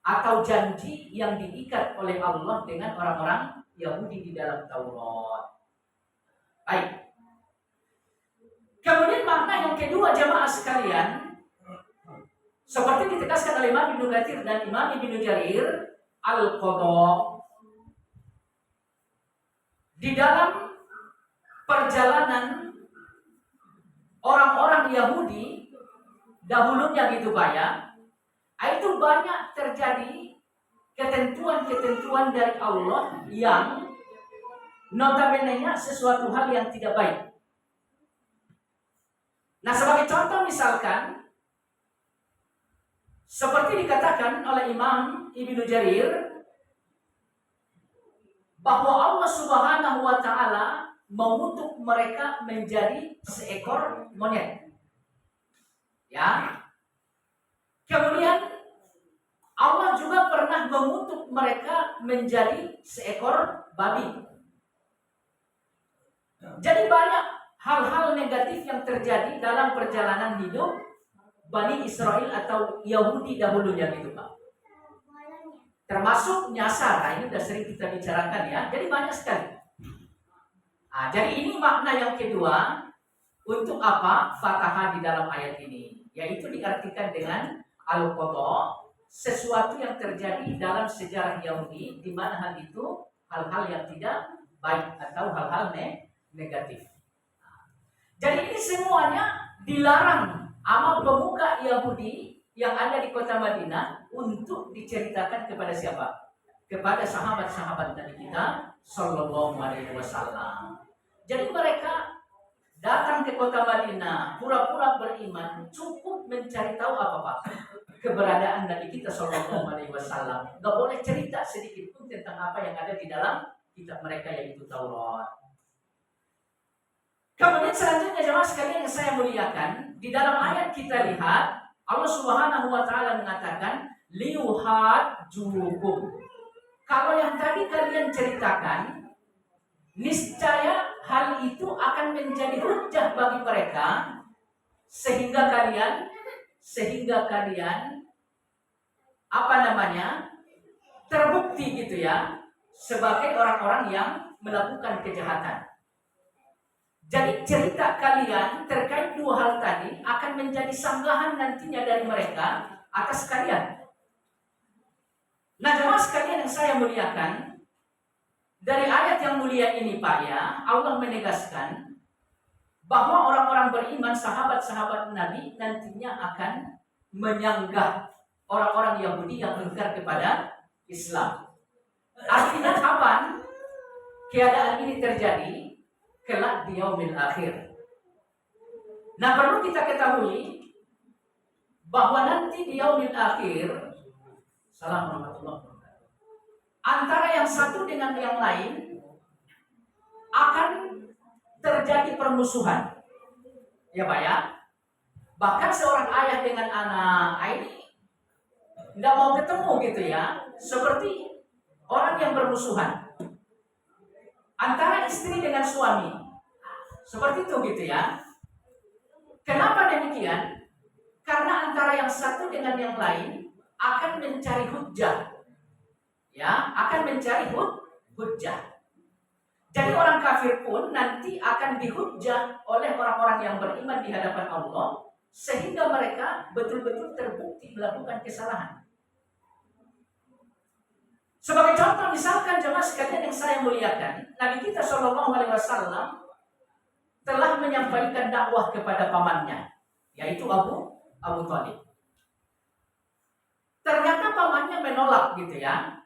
atau janji yang diikat oleh Allah dengan orang-orang Yahudi di dalam Taurat. Baik. Kemudian makna yang kedua jamaah sekalian, seperti ditegaskan oleh Imam Ibnu Katsir dan Imam Ibnu Jarir, al-qadha. Di dalam perjalanan orang-orang Yahudi dahulunya gitu Pak ya, itu banyak terjadi ketentuan-ketentuan dari Allah yang notabene-nya sesuatu hal yang tidak baik. Nah, sebagai contoh misalkan seperti dikatakan oleh Imam Ibnu Jarir bahwa Allah Subhanahu wa taala mengutuk mereka menjadi seekor monyet. Ya. Kemudian Allah juga pernah mengutuk mereka menjadi seekor babi. Jadi banyak hal-hal negatif yang terjadi dalam perjalanan hidup Bani Israel atau Yahudi dahulunya gitu Pak. Termasuk nyasar, nah ini sudah sering kita bicarakan ya. Jadi banyak sekali. Nah, jadi ini makna yang kedua untuk apa fatahah di dalam ayat ini, yaitu diartikan dengan al-qadha, sesuatu yang terjadi dalam sejarah Yahudi di mana hal itu hal-hal yang tidak baik atau hal-hal negatif. Jadi ini semuanya dilarang sama pemuka Yahudi yang ada di kota Madinah untuk diceritakan kepada siapa? Kepada sahabat-sahabat Nabi kita Sallallahu Alaihi Wasallam. Jadi mereka datang ke kota Madinah pura-pura beriman, cukup mencari tahu apa Pak? Keberadaan Nabi kita Sallallahu Alaihi Wasallam. Gak boleh cerita sedikit pun tentang apa yang ada di dalam kitab mereka yaitu Taurat. Kemudian selanjutnya jemaah sekalian yang saya muliakan, di dalam ayat kita lihat Allah Subhanahu wa taala mengatakan liuhajjukum. Kalau yang tadi kalian ceritakan, niscaya hal itu akan menjadi hujjah bagi mereka sehingga kalian terbukti gitu ya sebagai orang-orang yang melakukan kejahatan. Jadi cerita kalian terkait dua hal tadi akan menjadi sanggahan nantinya dari mereka atas kalian. Nah jemaah sekalian yang saya muliakan, dari ayat yang mulia ini Pak ya, Allah menegaskan bahwa orang-orang beriman, sahabat-sahabat Nabi nantinya akan menyanggah orang-orang Yahudi yang ingkar kepada Islam. Artinya kapan keadaan ini terjadi? Kelak di yaumil akhir. Nah perlu kita ketahui bahwa nanti di yaumil akhir, Assalamualaikum warahmatullahi wabarakatuh, antara yang satu dengan yang lain akan terjadi permusuhan. Ya Pak ya. Bahkan seorang ayah dengan anak ini tidak mau ketemu gitu ya. Seperti orang yang bermusuhan. Antara istri dengan suami. Seperti itu gitu ya. Kenapa demikian? Karena antara yang satu dengan yang lain akan mencari hujjah. Ya, akan mencari hujjah. Jadi orang kafir pun nanti akan dihujjah oleh orang-orang yang beriman di hadapan Allah sehingga mereka betul-betul terbukti melakukan kesalahan. Sebagai contoh, misalkan jemaah sekalian yang saya muliakan, Nabi kita Shallallahu Alaihi Wasallam telah menyampaikan dakwah kepada pamannya, yaitu Abu Thalib. Ternyata pamannya menolak gitu ya.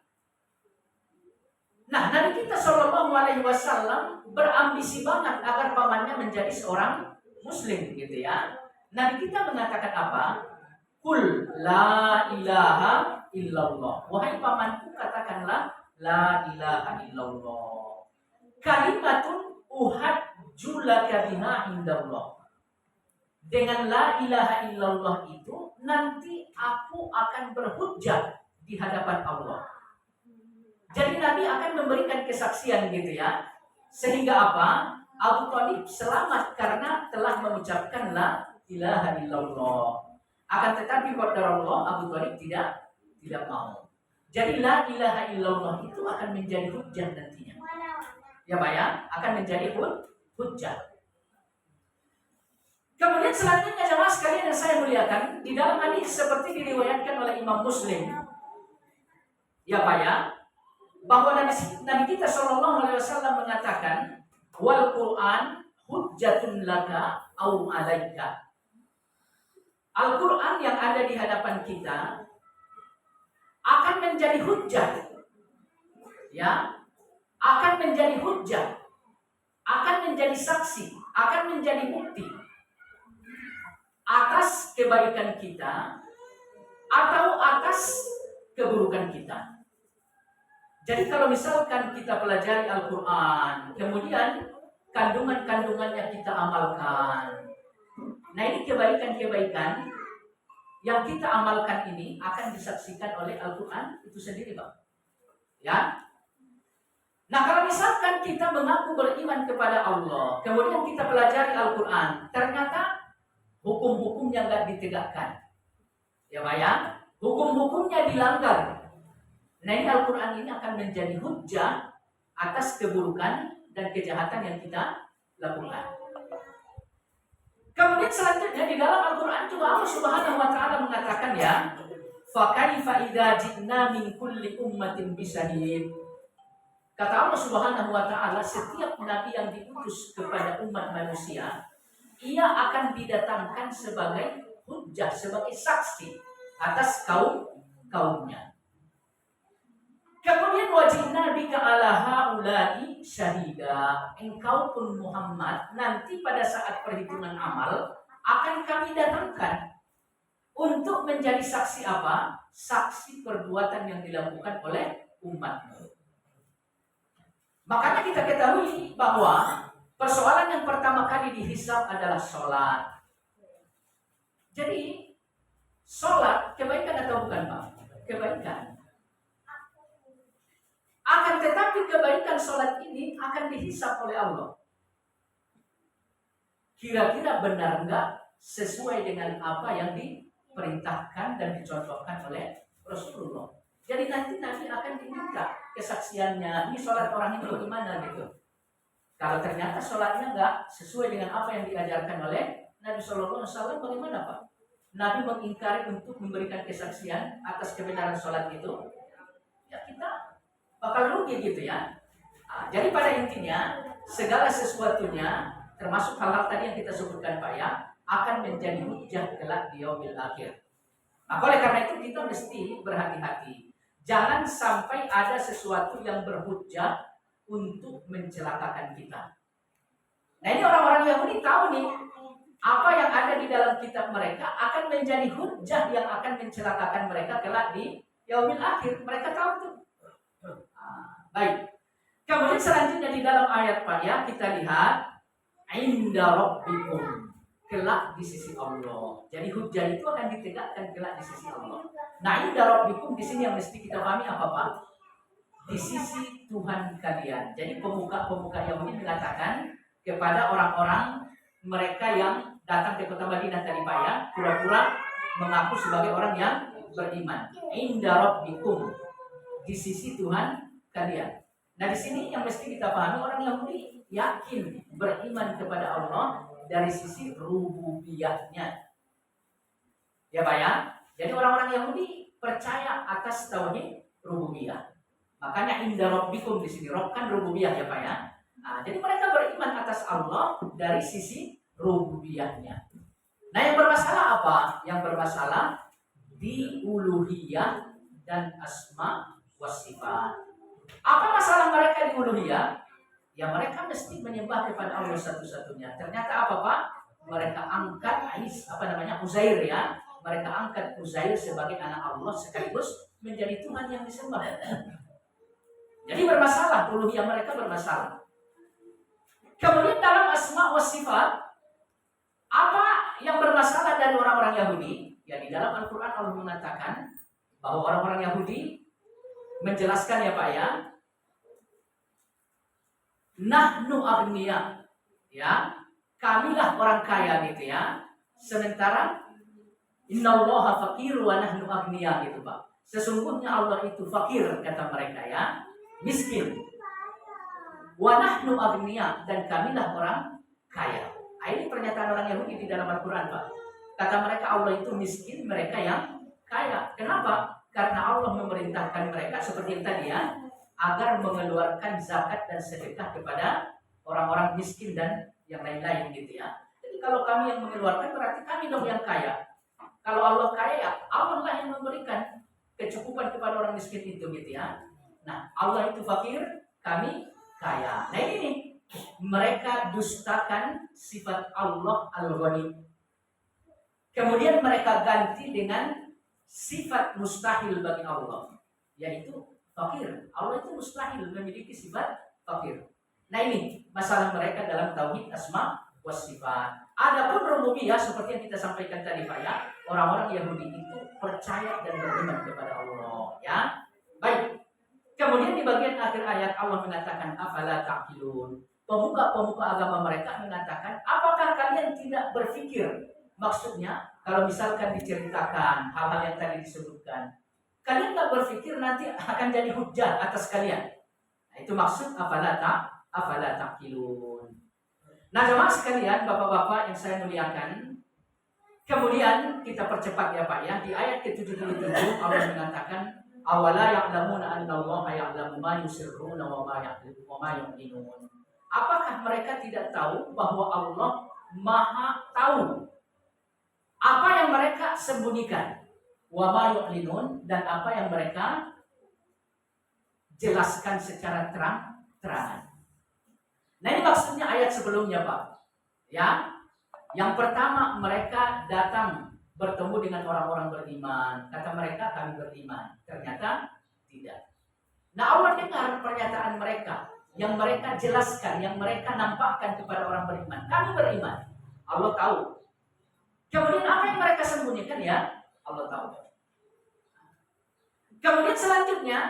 Nah, Nabi kita Shallallahu Alaihi Wasallam berambisi banget agar pamannya menjadi seorang Muslim gitu ya. Nabi kita mengatakan apa? Qul la ilaha illallah. Wahai pamanku, katakanlah la ilaha illallah. Kalimatun uhajjulaka biha indallah. Dengan la ilaha illallah itu nanti aku akan berhujjah di hadapan Allah. Jadi Nabi akan memberikan kesaksian gitu ya. Sehingga apa? Abu Thalib selamat karena telah mengucapkan la ilaha illallah. Akan tetapi qadarullah Abu Thalib tidak mau. Jadi la ilaha illallah itu akan menjadi hujjah nantinya. Ya Pak ya, akan menjadi hujjah. Kemudian selanjutnya jemaah sekalian yang saya muliakan, di dalam hadis seperti diriwayatkan oleh Imam Muslim, ya Pak ya, bahwa Nabi kita Shallallahu Alaihi Wasallam mengatakan, wal Quran hujjatun laka au alaika. Al-Quran yang ada di hadapan kita akan menjadi hujjah, ya, akan menjadi hujjah, akan menjadi saksi, akan menjadi bukti atas kebaikan kita atau atas keburukan kita. Jadi kalau misalkan kita pelajari Al-Quran, kemudian kandungan-kandungannya kita amalkan, nah ini kebaikan-kebaikan yang kita amalkan ini akan disaksikan oleh Al-Quran itu sendiri, Pak. Ya. Nah kalau misalkan kita mengaku beriman kepada Allah, kemudian kita pelajari Al-Quran, ternyata hukum-hukumnya nggak ditegakkan, ya Pak ya, hukum-hukumnya dilanggar. Nah ini Al-Quran ini akan menjadi hujjah atas keburukan dan kejahatan yang kita lakukan. Kemudian selanjutnya di dalam Al-Quran juga Allah Subhanahu wa taala mengatakan ya, fa kaifa idza ji'na min kulli ummatin bisyahid. Kata Allah Subhanahu wa taala, setiap nabi yang diutus kepada umat manusia, ia akan didatangkan sebagai hujjah, sebagai saksi atas kaumnya. Kemudian wajibna bika ala haula'i syahida. Engkau pun Muhammad nanti pada saat perhitungan amal akan kami datangkan untuk menjadi saksi apa? Saksi perbuatan yang dilakukan oleh umatmu. Makanya kita ketahui bahwa persoalan yang pertama kali dihisab adalah sholat. Jadi sholat kebaikan atau bukan Pak? Kebaikan. Akan tetapi kebaikan sholat ini akan dihisab oleh Allah. Kira-kira benar enggak sesuai dengan apa yang diperintahkan dan dicontohkan oleh Rasulullah. Jadi nanti akan diminta kesaksiannya. Ini sholat orang ini bagaimana gitu. Kalau ternyata sholatnya enggak sesuai dengan apa yang diajarkan oleh Nabi Sallallahu Alaihi Wasallam, bagaimana Pak? Nabi mengingkari untuk memberikan kesaksian atas kebenaran sholat itu. Ya kita bakal rugi gitu ya. Nah, jadi pada intinya segala sesuatunya termasuk hal-hal tadi yang kita sebutkan Pak ya akan menjadi hujjah kelak di yaumil akhir. Nah, oleh karena itu kita mesti berhati-hati. Jangan sampai ada sesuatu yang berhujjah untuk mencelakakan kita. Nah ini orang-orang Yahudi tahu nih apa yang ada di dalam kitab mereka akan menjadi hujjah yang akan mencelakakan mereka kelak di yaumil akhir. Mereka tahu tuh. Baik. Kemudian selanjutnya di dalam ayat Pak ya kita lihat inda rabbikum, kelak di sisi Allah. Jadi hujjah itu akan ditegakkan kelak di sisi Allah. Nah inda rabbikum di sini yang mesti kita pahami apa Pak? Di sisi Tuhan kalian. Jadi pemuka-pemuka Yahudi mengatakan kepada orang-orang mereka yang datang ke kota Madinah tadi Pak ya, pura-pura mengaku sebagai orang yang beriman. Inda rabbikum, di sisi Tuhan kalian. Nah di sini yang mesti kita pahami, orang Yahudi yakin beriman kepada Allah dari sisi rububiyahnya. Ya Pak ya. Jadi orang-orang Yahudi percaya atas tauhid rububiyah. Makanya inda rabbikum di sini, Rob kan rububiyah ya Pak ya. Nah, jadi mereka beriman atas Allah dari sisi rububiyahnya. Nah, yang bermasalah apa? Yang bermasalah di uluhiyah dan asma wa sifat. Apa masalah mereka di uluhiyah? Ya mereka mesti menyembah kepada Allah satu-satunya. Ternyata apa Pak? Mereka angkat Uzair ya. Mereka angkat Uzair sebagai anak Allah sekaligus menjadi Tuhan yang disembah. Jadi bermasalah, uluhiyah mereka bermasalah. Kemudian dalam asma wa sifat, apa yang bermasalah dari orang-orang Yahudi? Ya di dalam Al-Quran Allah mengatakan bahwa orang-orang Yahudi menjelaskan ya Pak ya, nahnu agniya, ya kamilah orang kaya gitu ya. Sementara innallaha fakir wa nahnu agniya gitu Pak. Sesungguhnya Allah itu fakir kata mereka ya, miskin. Wa nahnu agniya, dan kamilah orang kaya. Nah, ini pernyataan orang Yahudi di dalam Al-Quran Pak. Kata mereka Allah itu miskin, mereka yang kaya. Kenapa? Karena Allah memerintahkan mereka seperti yang tadi ya, agar mengeluarkan zakat dan sedekah kepada orang-orang miskin dan yang lain-lain gitu ya. Jadi kalau kami yang mengeluarkan berarti kami dong yang kaya. Kalau Allah kaya ya Allah lah yang memberikan kecukupan kepada orang miskin itu gitu ya. Nah Allah itu fakir, kami kaya. Nah ini nih, mereka dustakan sifat Allah Al-Ghani. Kemudian mereka ganti dengan sifat mustahil bagi Allah, yaitu fakir. Allah itu mustahil memiliki sifat fakir. Nah ini masalah mereka dalam tauhid asma wa sifat. Adapun rububiyah seperti yang kita sampaikan tadi Pak ya, orang-orang Yahudi itu percaya dan beriman kepada Allah ya. Baik. Kemudian di bagian akhir ayat Allah mengatakan afala taqilun. Pemuka-pemuka agama mereka mengatakan, apakah kalian tidak berpikir? Maksudnya kalau misalkan diceritakan hal-hal yang tadi disebutkan, kalian nggak berpikir nanti akan jadi hujah atas kalian. Nah, itu maksud afala taqilun. Nah, jemaah sekalian, bapak-bapak yang saya muliakan, kemudian kita percepat ya Pak ya. Di ayat ke-77 Allah mengatakan, awala ya'lamuna anna Allaha ya'lamu ma yusirruna wa ma yu'linun. Apakah mereka tidak tahu bahwa Allah Maha tahu apa yang mereka sembunyikan, wa ma yu'linun, dan apa yang mereka jelaskan secara terang-terangan. Nah ini maksudnya ayat sebelumnya Pak ya. Yang pertama mereka datang bertemu dengan orang-orang beriman. Kata mereka kami beriman. Ternyata tidak. Nah Allah dengar pernyataan mereka, yang mereka jelaskan, yang mereka nampakkan kepada orang beriman. Kami beriman. Allah tahu. Kemudian apa yang mereka sembunyikan ya Allah tahu. Kemudian selanjutnya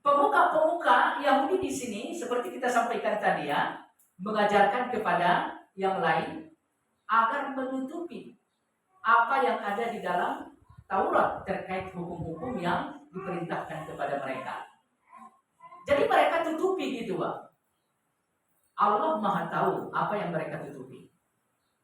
pemuka-pemuka Yahudi di sini seperti kita sampaikan tadi ya, mengajarkan kepada yang lain agar menutupi apa yang ada di dalam Taurat terkait hukum-hukum yang diperintahkan kepada mereka. Jadi mereka tutupi gitu Pak. Allah Maha tahu apa yang mereka tutupi.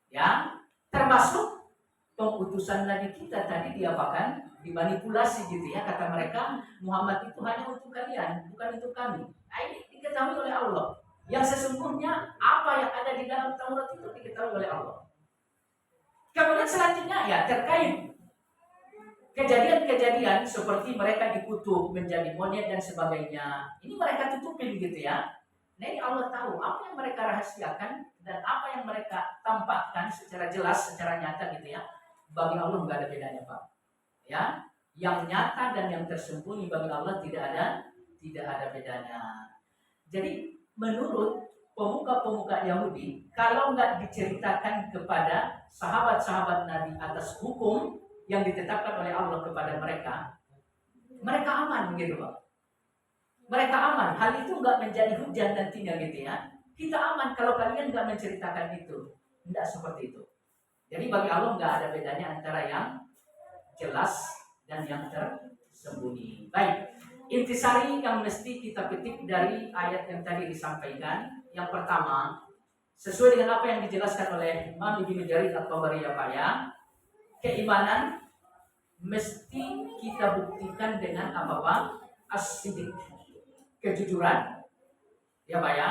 Ya, termasuk pengutusan Nabi kita tadi diapakan? Dimanipulasi gitu ya. Kata mereka Muhammad itu hanya untuk kalian, bukan untuk kami. Nah ini diketahui oleh Allah. Yang sesungguhnya apa yang ada di dalam Taurat itu diketahui oleh Allah. Kemudian selanjutnya ya terkait kejadian-kejadian seperti mereka dikutuk menjadi monyet dan sebagainya. Ini mereka tutupin gitu ya. Nah ini Allah tahu apa yang mereka rahasiakan dan apa yang mereka tampakkan secara jelas, secara nyata gitu ya. Bagi Allah nggak ada bedanya Pak. Ya, yang nyata dan yang tersembunyi bagi Allah tidak ada bedanya. Jadi menurut pemuka-pemuka Yahudi, kalau nggak diceritakan kepada sahabat-sahabat Nabi atas hukum yang ditetapkan oleh Allah kepada mereka, mereka aman gitu Pak. Mereka aman. Hal itu nggak menjadi hujan nantinya gitu ya. Kita aman kalau kalian nggak menceritakan itu. Tidak seperti itu. Jadi bagi Allah nggak ada bedanya antara yang jelas dan yang tersembunyi. Baik. Intisari yang mesti kita petik dari ayat yang tadi disampaikan. Yang pertama, sesuai dengan apa yang dijelaskan oleh Imam Ibnu Jarir At-Tabari ya Pak ya, keimanan mesti kita buktikan dengan apa Pak? As-sidik. kejujuran. Ya Pak ya.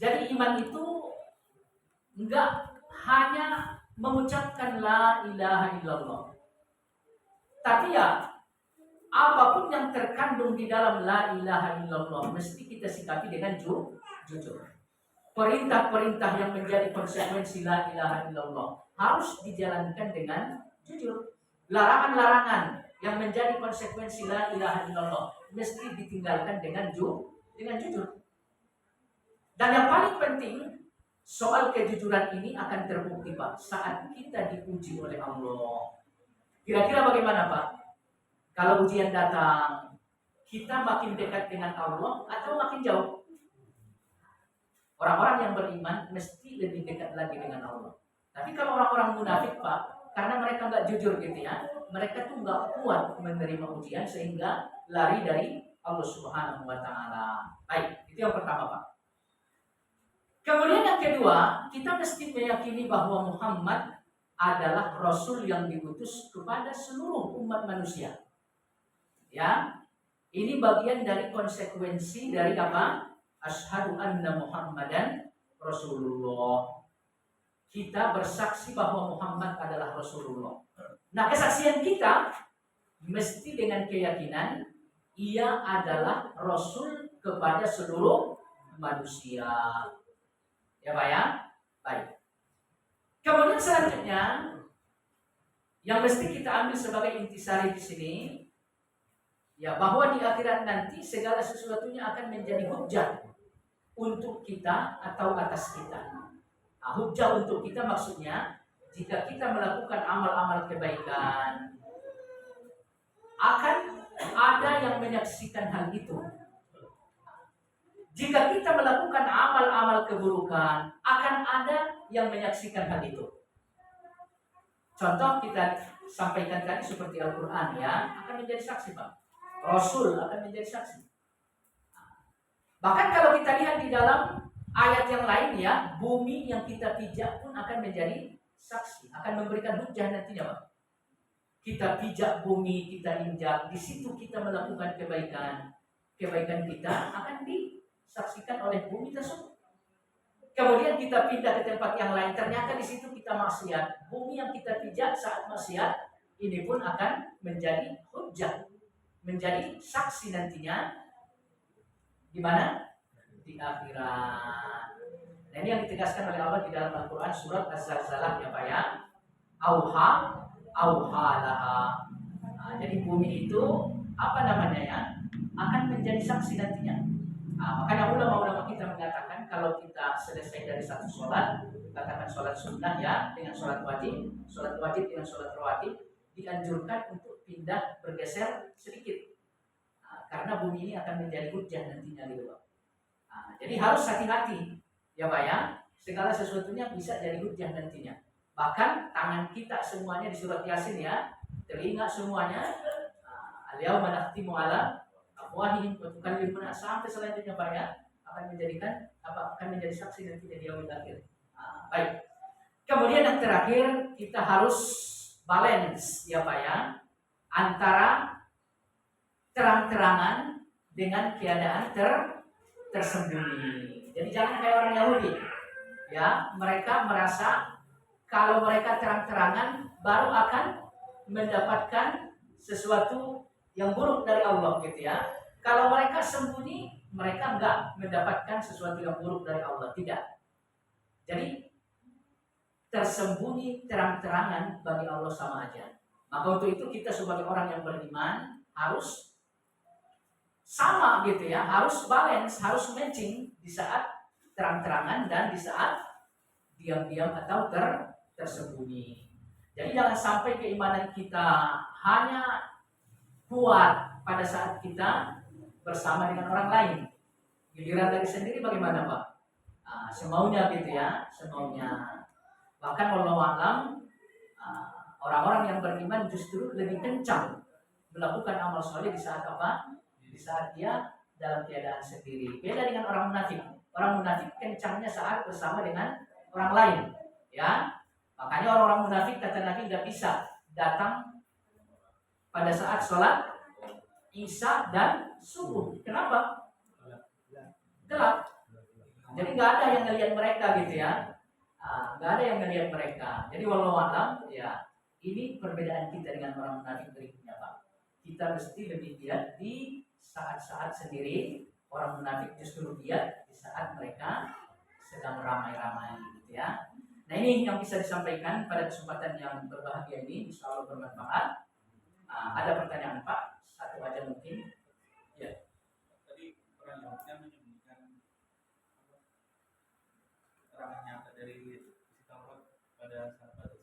Jadi iman itu enggak hanya mengucapkan la ilaha illallah. Tapi ya apapun yang terkandung di dalam la ilaha illallah mesti kita sikapi dengan jujur. Perintah-perintah yang menjadi konsekuensi la ilaha illallah harus dijalankan dengan jujur. Larangan-larangan yang menjadi konsekuensi la ilaha illallah mesti ditinggalkan dengan jujur. Dan yang paling penting, soal kejujuran ini akan terbukti Pak saat kita diuji oleh Allah. Kira-kira bagaimana Pak? Kalau ujian datang, kita makin dekat dengan Allah atau makin jauh? Orang-orang yang beriman mesti lebih dekat lagi dengan Allah. Tapi kalau orang-orang munafik Pak, karena mereka nggak jujur gitu ya, mereka tuh nggak kuat menerima ujian sehingga lari dari Allah Subhanahu Wa Taala. Baik, itu yang pertama Pak. Kemudian yang kedua, kita mesti meyakini bahwa Muhammad adalah Rasul yang diutus kepada seluruh umat manusia. Ya, ini bagian dari konsekuensi dari apa? Asyhadu anna Muhammadan Rasulullah. Kita bersaksi bahwa Muhammad adalah Rasulullah. Nah, kesaksian kita mesti dengan keyakinan ia adalah Rasul kepada seluruh manusia. Ya Pak ya? Baik. Kemudian selanjutnya yang mesti kita ambil sebagai intisari di sini, ya bahwa di akhirat nanti segala sesuatunya akan menjadi hujjah untuk kita atau atas kita. Nah, hujjah untuk kita maksudnya jika kita melakukan amal-amal kebaikan akan ada yang menyaksikan hal itu. Jika kita melakukan amal-amal keburukan, akan ada yang menyaksikan hal itu. Contoh kita sampaikan tadi seperti Al-Quran ya, akan menjadi saksi Pak. Rasul akan menjadi saksi. Bahkan kalau kita lihat di dalam ayat yang lain ya, bumi yang kita pijak pun akan menjadi saksi, akan memberikan hujjah nantinya Pak. Kita pijak bumi, kita injak, di situ kita melakukan kebaikan. Kebaikan kita akan disaksikan oleh bumi tersebut. Kemudian kita pindah ke tempat yang lain, ternyata di situ kita maksiat. Bumi yang kita pijak saat maksiat ini pun akan menjadi hujjah, menjadi saksi nantinya di mana? Di akhirat. Nah, ini yang ditegaskan oleh Allah di dalam Al-Quran surat Az-Zalzalah ya Pak ya. Auha laha. Nah, jadi bumi itu apa namanya ya? Akan menjadi saksi nantinya. Nah, makanya ulama-ulama kita mengatakan kalau kita selesai dari satu sholat, katakan sholat sunnah ya dengan sholat wajib dengan sholat rawatib, dianjurkan untuk pindah bergeser sedikit. Nah, karena bumi ini akan menjadi hujjah nantinya gitu Pak. Nah, jadi harus hati-hati ya Pak ya. Segala sesuatunya bisa jadi hujjah nantinya. Bahkan tangan kita semuanya di surat Yasin ya, telinga semuanya. Al-yauma nakhtimu ala afwahihim wa tukallimuna sampai selanjutnya Pak ya, akan menjadi saksi nanti di yaumil akhir. Baik. Kemudian yang terakhir kita harus balance ya Pak ya antara terang-terangan dengan keadaan tersembunyi. Jadi jangan kayak orang Yahudi. Ya, mereka merasa kalau mereka terang-terangan baru akan mendapatkan sesuatu yang buruk dari Allah gitu ya. Kalau mereka sembunyi, mereka enggak mendapatkan sesuatu yang buruk dari Allah, tidak. Jadi tersembunyi terang-terangan bagi Allah sama aja. Maka untuk itu kita sebagai orang yang beriman harus sama gitu ya, harus balance, harus matching di saat terang-terangan dan di saat diam-diam atau tersembunyi. Jadi jangan sampai keimanan kita hanya kuat pada saat kita bersama dengan orang lain. Giliran dari sendiri bagaimana Pak? Semaunya gitu ya, semaunya. Bahkan wallahu alam, orang-orang yang beriman justru lebih kencang melakukan amal soleh di saat apa? Di saat dia dalam keadaan sendiri. Beda dengan orang munafik. Orang munafik kencangnya saat bersama dengan orang lain. Ya, makanya orang-orang munafik kata Nabi nggak bisa datang pada saat sholat Isya dan subuh. Kenapa? gelap. Jadi nggak ada yang ngelihat mereka gitu ya. Nggak ada yang ngelihat mereka. Jadi wallahu alam ya, ini perbedaan kita dengan orang munafik berikutnya Pak. Kita mesti lebih lihat di saat-saat sendiri. Orang munafik justru lihat di saat mereka sedang ramai-ramai gitu ya. Nah ini yang bisa disampaikan pada kesempatan yang berbahagia ini, insya Allah bermanfaat. Ada pertanyaan Pak? Satu aja mungkin. Ya. Tadi orang Yahudi menyebutkan keterangan nyata dari isi Taurat pada sahabat.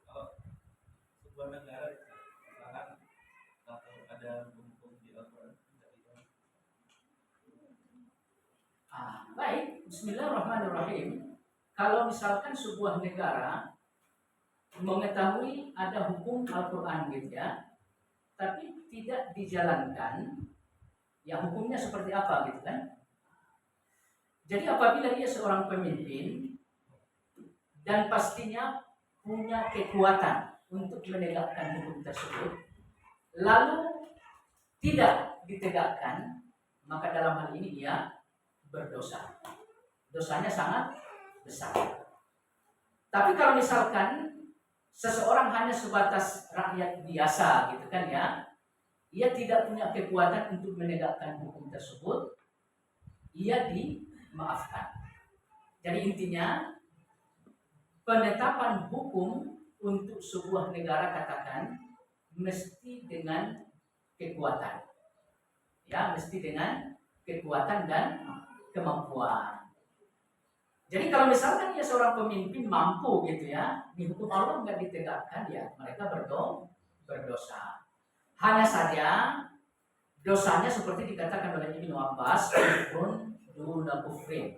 Kalau sebuah negara misalkan atau ada hukum di Al-Quran tidak bisa. Baik, Bismillahirrahmanirrahim. Kalau misalkan sebuah negara mengetahui ada hukum Al-Quran gitu ya, tapi tidak dijalankan, ya hukumnya seperti apa gitu kan? Jadi apabila dia seorang pemimpin dan pastinya punya kekuatan untuk menegakkan hukum tersebut, lalu tidak ditegakkan, maka dalam hal ini dia berdosa. Dosanya sangat besar. Tapi kalau misalkan seseorang hanya sebatas rakyat biasa gitu kan ya, ia tidak punya kekuatan untuk menegakkan hukum tersebut, ia dimaafkan. Jadi intinya penetapan hukum untuk sebuah negara katakan mesti dengan kekuatan. Ya, mesti dengan kekuatan dan kemampuan. Jadi kalau misalkan dia seorang pemimpin mampu gitu ya, di hukum Allah nggak ditegakkan ya, mereka berdosa. Hanya saja dosanya seperti dikatakan oleh Ibnu Abbas, kufrun duna kufrin.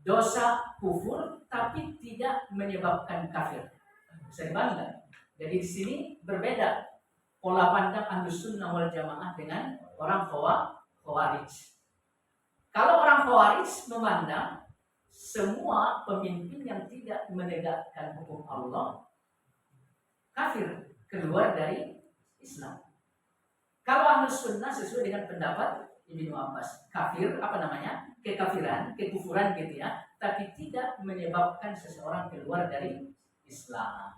Dosa kufur tapi tidak menyebabkan kafir. Bisa dibangga. Jadi di sini berbeda pola pandang Ahlus Sunnah wal Jamaah dengan orang Khawarij. Kalau orang Khawarij memandang semua pemimpin yang tidak menegakkan hukum Allah kafir, keluar dari Islam. Kalau Ahlus Sunnah sesuai dengan pendapat Ibnu Abbas, kafir apa namanya? Kekafiran, kekufuran gitu ya, tapi tidak menyebabkan seseorang keluar dari Islam.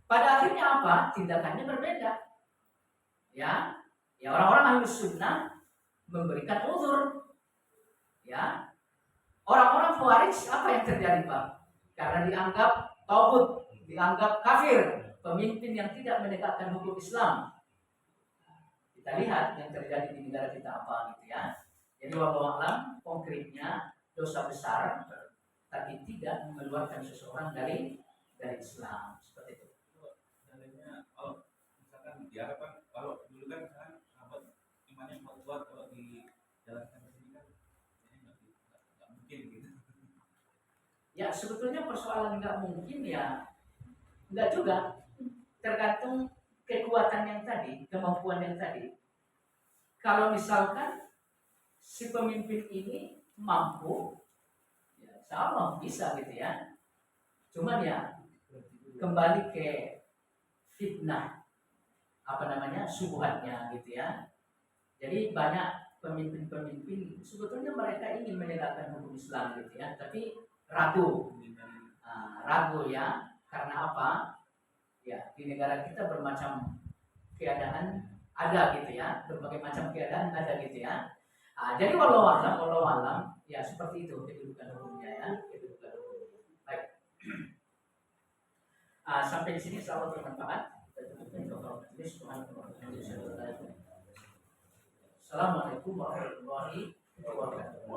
Pada akhirnya apa? Tindakannya berbeda. Ya orang-orang Ahlus Sunnah memberikan uzur. Ya, orang-orang Khawarij apa yang terjadi Pak? Karena dianggap tauhid, dianggap kafir, pemimpin yang tidak menegakkan hukum Islam. Kita lihat yang terjadi di negara kita apa gitu ya. Jadi wallahu a'lam, konkretnya dosa besar tapi tidak mengeluarkan seseorang dari Islam, seperti itu. Dalilnya kalau misalkan diharapkan kalau dulu kan misalkan sahabat imannya kuat, kalau dijalankan ke sini kan ini nggak mungkin gitu. Ya sebetulnya persoalan nggak mungkin ya nggak juga, tergantung kekuatan yang tadi, kemampuan yang tadi. Kalau misalkan si pemimpin ini mampu, ya insya Allah bisa gitu ya. Cuman ya kembali ke fitnah, apa namanya, subuhatnya gitu ya. Jadi banyak pemimpin-pemimpin sebetulnya mereka ingin menegakkan hukum Islam gitu ya, tapi ragu ya. Karena apa? Ya di negara kita bermacam keadaan ada gitu ya, berbagai macam keadaan ada gitu ya. Jadi wallahu alam ya seperti itu kedudukan hukumnya ya, kedudukan hukum. Baik. Sampai di sini insyaallah bermanfaat. Assalamualaikum warahmatullahi wabarakatuh.